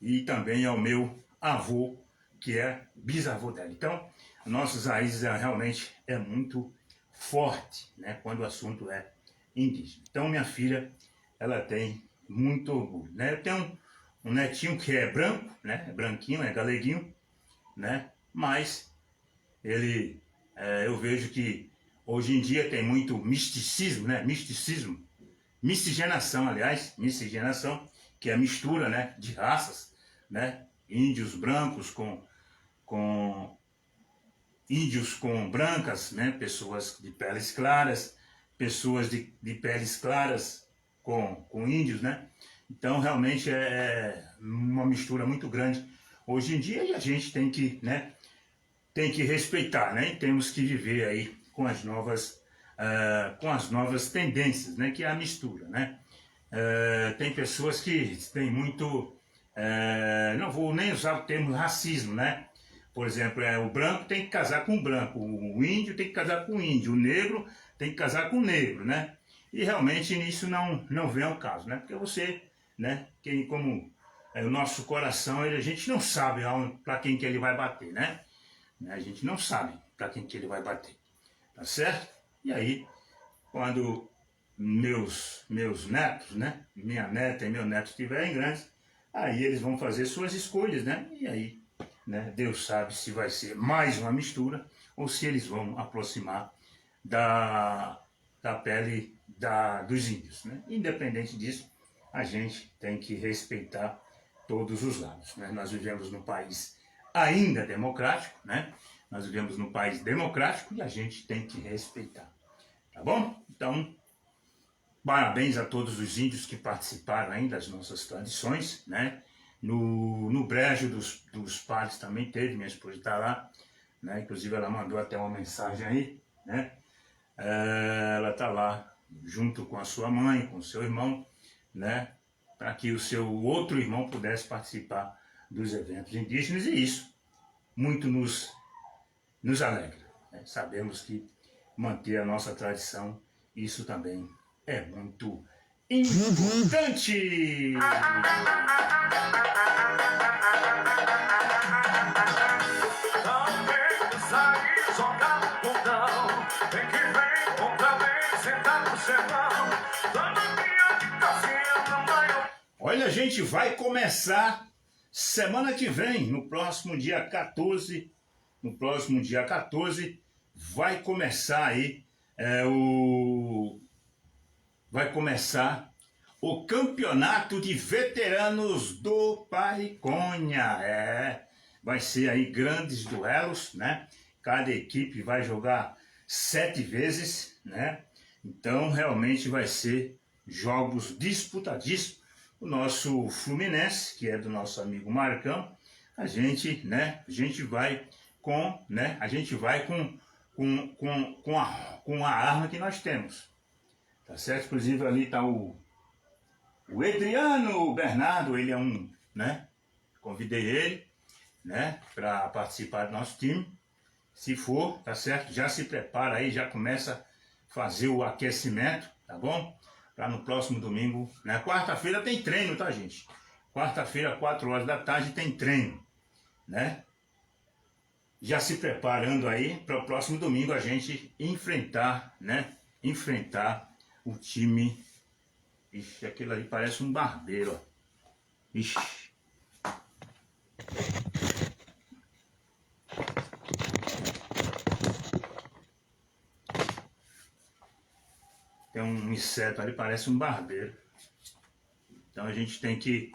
e também ao meu avô, que é bisavô dela. Então, nossas raízes realmente é muito forte, né, quando o assunto é indígena. Então, minha filha, ela tem muito orgulho, né? Eu tenho um netinho que é branco, né? É branquinho, é galeguinho, né? Mas ele, eu vejo que hoje em dia tem muito misticismo, né? Miscigenação, aliás, miscigenação, que é a mistura, né, de raças, né? Índios brancos com índios com brancas, né? Pessoas de peles claras, pessoas de peles claras com índios, né? Então realmente é uma mistura muito grande hoje em dia e a gente tem que, né, tem que respeitar, né? E temos que viver aí com as novas tendências, né? Que é a mistura, né? Tem pessoas que têm muito, não vou nem usar o termo racismo, né? Por exemplo, o branco tem que casar com o branco, o índio tem que casar com o índio, o negro tem que casar com o negro, né? E realmente nisso não vem ao caso, né? Porque você, né? Como o nosso coração, a gente não sabe para quem que ele vai bater, né? A gente não sabe para quem que ele vai bater, tá certo? E aí, quando meus netos, né? Minha neta e meu neto estiverem grandes, aí eles vão fazer suas escolhas, né? E aí, né? Deus sabe se vai ser mais uma mistura ou se eles vão aproximar da pele dos índios, né? Independente disso, a gente tem que respeitar todos os lados, né? Nós vivemos num país ainda democrático, né? Nós vivemos num país democrático e a gente tem que respeitar, tá bom? Então, parabéns a todos os índios que participaram aí das nossas tradições, né? No brejo dos padres também teve, minha esposa está lá, né? Inclusive ela mandou até uma mensagem aí, né? Ela está lá junto com a sua mãe, com o seu irmão, né? Para que o seu outro irmão pudesse participar dos eventos indígenas e isso muito nos alegra, né? Sabemos que manter a nossa tradição, isso também é muito importante. Talvez tentar e jogar o bundão. Vem que vem, outra vez, sentar no chão. Dando minha de casinha na maior. Olha, a gente vai começar semana que vem, no próximo dia 14. No próximo dia 14 vai começar aí vai começar o campeonato de veteranos do Pariconha. Vai ser aí grandes duelos, né? Cada equipe vai jogar 7 vezes, né? Então realmente vai ser jogos disputadíssimos. O nosso Fluminense, que é do nosso amigo Marcão, a gente vai com a arma que nós temos. Tá certo? Inclusive ali tá o Adriano Bernardo, ele é né? Convidei ele, né, para participar do nosso time. Se for, tá certo? Já se prepara aí, já começa a fazer o aquecimento, tá bom? Para no próximo domingo, né? Quarta-feira tem treino, tá, gente? Quarta-feira, 4 horas da tarde, tem treino, né? Já se preparando aí para o próximo domingo a gente enfrentar, né? Enfrentar o time. Ixi, aquilo ali parece um barbeiro, ó. Ixi. Tem um inseto ali, parece um barbeiro. Então a gente tem que...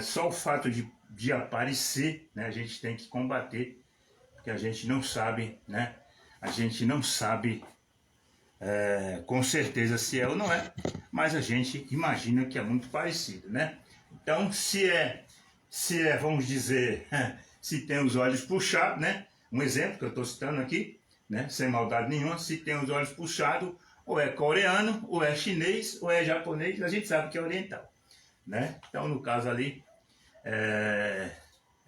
só o fato de aparecer, né? A gente tem que combater. Porque a gente não sabe, né? A gente não sabe com certeza se é ou não é. Mas a gente imagina que é muito parecido, né? Então se é, vamos dizer, se tem os olhos puxados, né? Um exemplo que eu estou citando aqui, né? Sem maldade nenhuma, se tem os olhos puxados, ou é coreano, ou é chinês, ou é japonês, a gente sabe que é oriental, né? Então no caso ali, é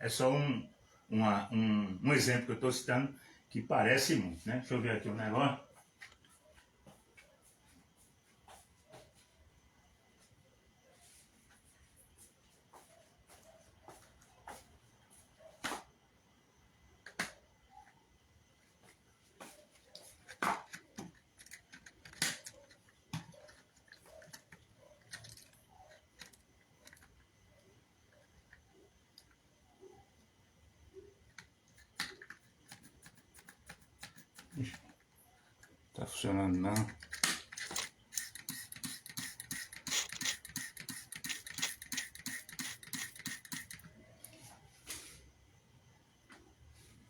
só um exemplo que eu estou citando que parece muito, né? Deixa eu ver aqui um negócio. Tá funcionando não.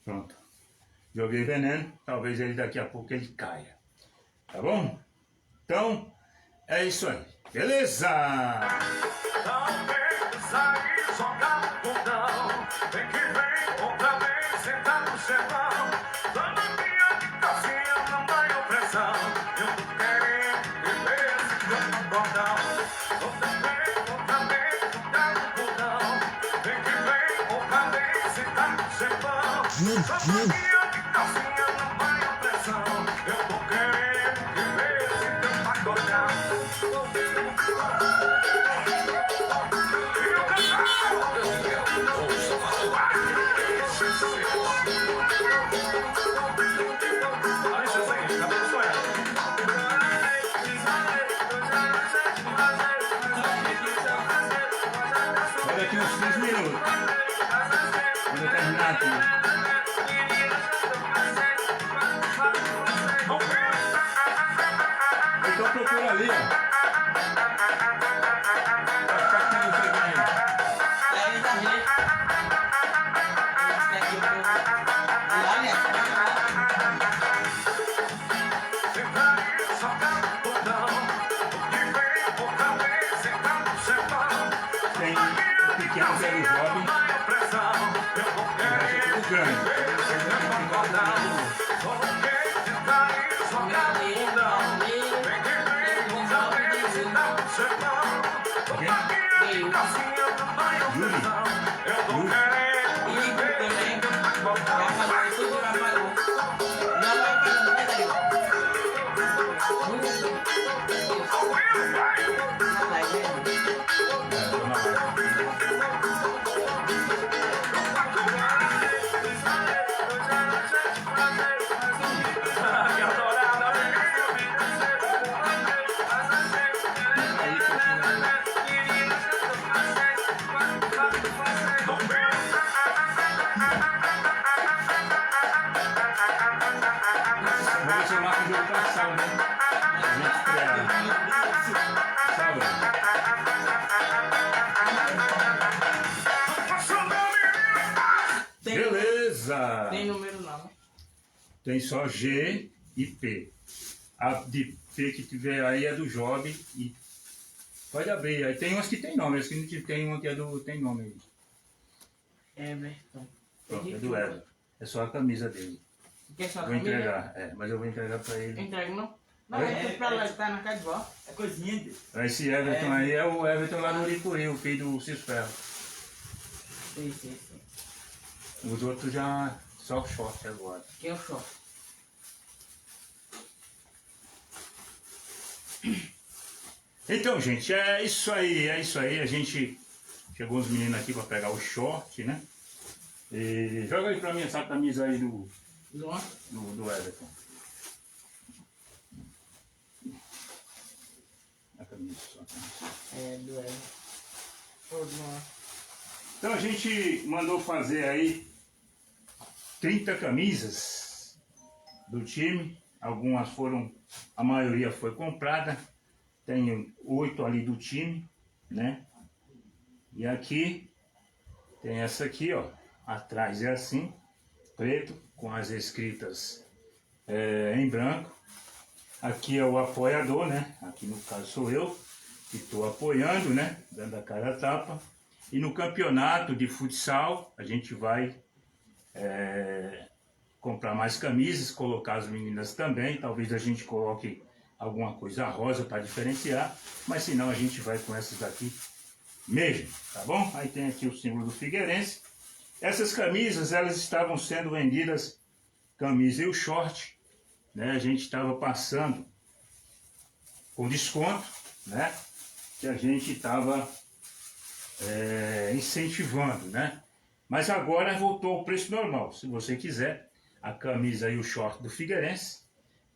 Pronto. Joguei veneno, talvez ele daqui a pouco ele caia. Tá bom? Então, é isso aí. Beleza? Talvez sair, jogar o bundão. Vem que vem, outra vez, sentar no chão. Dando minha de casinha na maior pressão. Eu tô querendo viver esse bordão. Outra vez, jogar o bundão. Vem que vem, outra vez, sentar no chão. Dando minha de casinha na maior pressão. Eu tô querendo viver esse bordão. Olha aqui uns 15 minutos. Quando eu terminar aqui. Então procura ali, ó. Vai ficar aqui no segredo. Aí tá vendo? Esse daqui eu vou... Lá, né? Tem o pequeno Zé Robin. E vai ser tudo grande. Meu Deus, marca o jogo pra sábado, né? A gente estreia sábado. Tem, Beleza! tem número não, né? Tem só G e P. A de P que tiver aí é do Job e pode abrir. Aí tem umas que tem nome, as que não tem uma que é do tem nome aí. Everton. Pronto, é do Everton. É só a camisa dele. Quer só a Vou família? entregar, mas eu vou entregar pra ele. Entrega não? Não, Oi? é pra lá, tá na casa de vó. É coisinha de... Esse Everton aí é o Everton lá no Uricuri, o filho do Cisferro. Sim, sim, sim. Os outros já só short agora. Que é o choque. Então, gente, é isso aí, é isso aí. A gente chegou os meninos aqui para pegar o short, né? E joga aí pra mim essa camisa aí do Everton. A camisa só. É, do Everton. Ô, Luan. Então a gente mandou fazer aí 30 camisas do time. Algumas foram, a maioria foi comprada. Tem 8 ali do time, né? E aqui tem essa aqui, ó. Atrás é assim, preto, com as escritas em branco. Aqui é o apoiador, né? Aqui no caso sou eu, que estou apoiando, né? Dando a cara a tapa. E no campeonato de futsal, a gente vai comprar mais camisas, colocar as meninas também. Talvez a gente coloque alguma coisa rosa para diferenciar, mas se não a gente vai com essas daqui mesmo, tá bom? Aí tem aqui o símbolo do Figueirense. Essas camisas, elas estavam sendo vendidas, camisa e o short, né? A gente estava passando com desconto, né? Que a gente estava incentivando, né? Mas agora voltou ao preço normal. Se você quiser, a camisa e o short do Figueirense,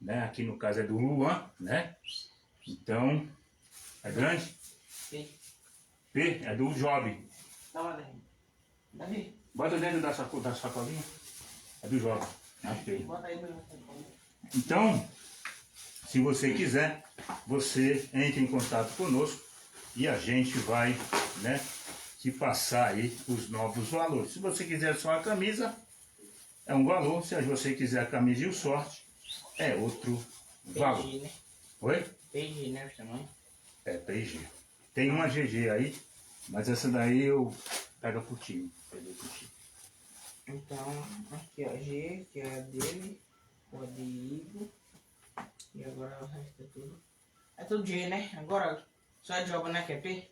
né? Aqui no caso é do Luan, né? Então, é grande? Sim. P é do Job. Dá uma daí. Daí. Bota dentro da sacolinha. É do Job. P. Bota aí no sacolinha. Então, se você quiser, você entre em contato conosco e a gente vai, né, te passar aí os novos valores. Se você quiser só a camisa, é um valor. Se você quiser a camisa e o short, é outro valor. PG, né? Oi? PG, né? Os tamanhos. É PG. Tem uma GG aí, mas essa daí eu pego pro time. Então, aqui ó, G, que é a dele, o de Igor. E agora o resto é tudo. É tudo G, né? Agora só é jogo, né? Que é P?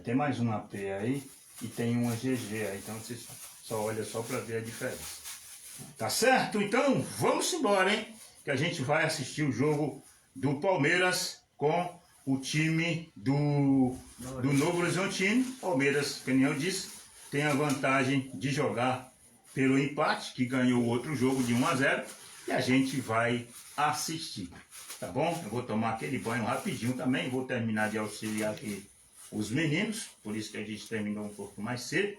Tem mais uma P aí e tem uma GG aí, então você só olha só para ver a diferença. Tá certo? Então vamos embora, hein? Que a gente vai assistir o jogo do Palmeiras com o time do Novo Horizontino. Palmeiras, que nem eu disse, tem a vantagem de jogar pelo empate, que ganhou o outro jogo de 1-0, e a gente vai assistir, tá bom? Eu vou tomar aquele banho rapidinho também, vou terminar de auxiliar aqui os meninos, por isso que a gente terminou um pouco mais cedo,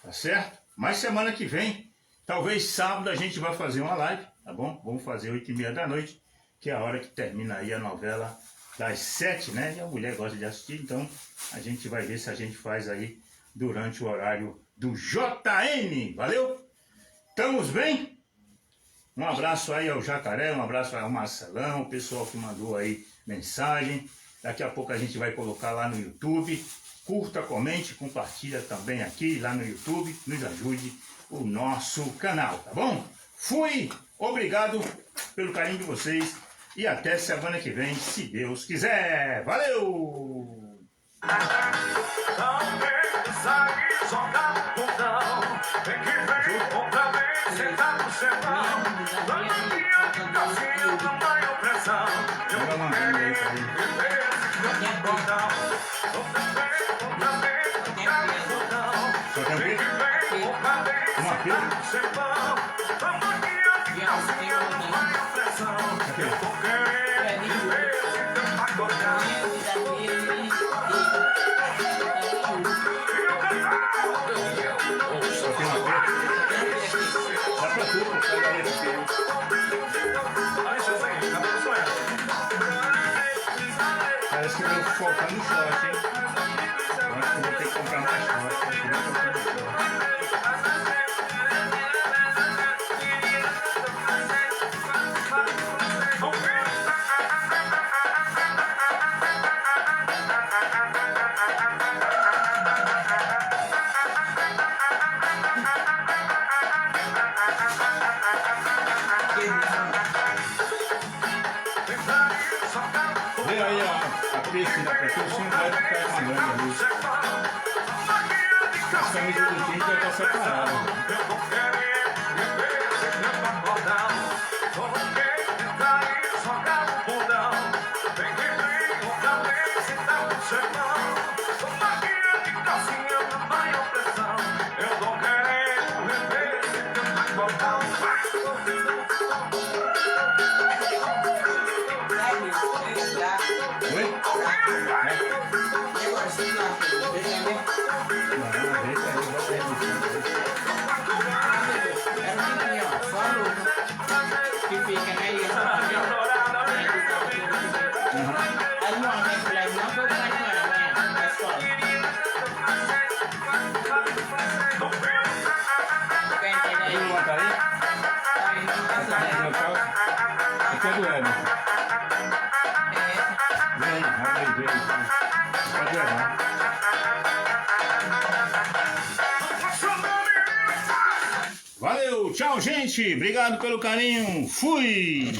tá certo? Mas semana que vem, talvez sábado, a gente vai fazer uma live, tá bom? Vamos fazer 8h30 da noite, que é a hora que termina aí a novela das 7, né? E a mulher gosta de assistir, então a gente vai ver se a gente faz aí durante o horário do JN. Valeu? Estamos bem? Um abraço aí ao Jacaré, um abraço ao Marcelão, o pessoal que mandou aí mensagem. Daqui a pouco a gente vai colocar lá no YouTube. Curta, comente, compartilha também aqui lá no YouTube. Nos ajude o nosso canal, tá bom? Fui! Obrigado pelo carinho de vocês e até semana que vem, se Deus quiser. Valeu! Também sair, jogar no bundão. Tem que ver outra vez, sentar no chão. Da minha casinha, tamanho pressão. Eu Joga uma venda aí pra ele. viver esse bundão. Outra vez, jogar no bundão. Só tem o Tem quê? que ver outra vez, Uma sentar no chão. Da minha casinha, tamanho pressão. Eu tô querendo viver esse pagodão. Só tem uma P. Dá pra tu, pega a letra P. Aí, José. parece que veio faltando short, hein? Eu acho que vou ter que comprar mais short. Acho que veio faltando short. Vê aí a piscina, porque o sim vai ficar mandando ali. As camisas do time já estão separadas. Eu não quero viver sem meu cordão. Só não quero tentar e jogar o bundão. Vem que vem, outra vez e dá um sermão. Sou máquina de calcinha na maior pressão. Eu não quero viver sem meu cordão. Oi? E agora, se lá, deixa eu ver. Não, deixa aí, bota aí no chão. Era um pequenininho, ó, só a luva. Que fica, né? E essa aqui, ó. Aí não, né? Falei, não vou ficar com ela amanhã, na escola. Quer entender aí? Vamos botar aí? Aí, não tá Tá aí, meu saindo. calço. Aqui é do Emerson. Vem aí, abre aí, vem aí. Pode levar. Valeu, tchau, gente. Obrigado pelo carinho. Fui.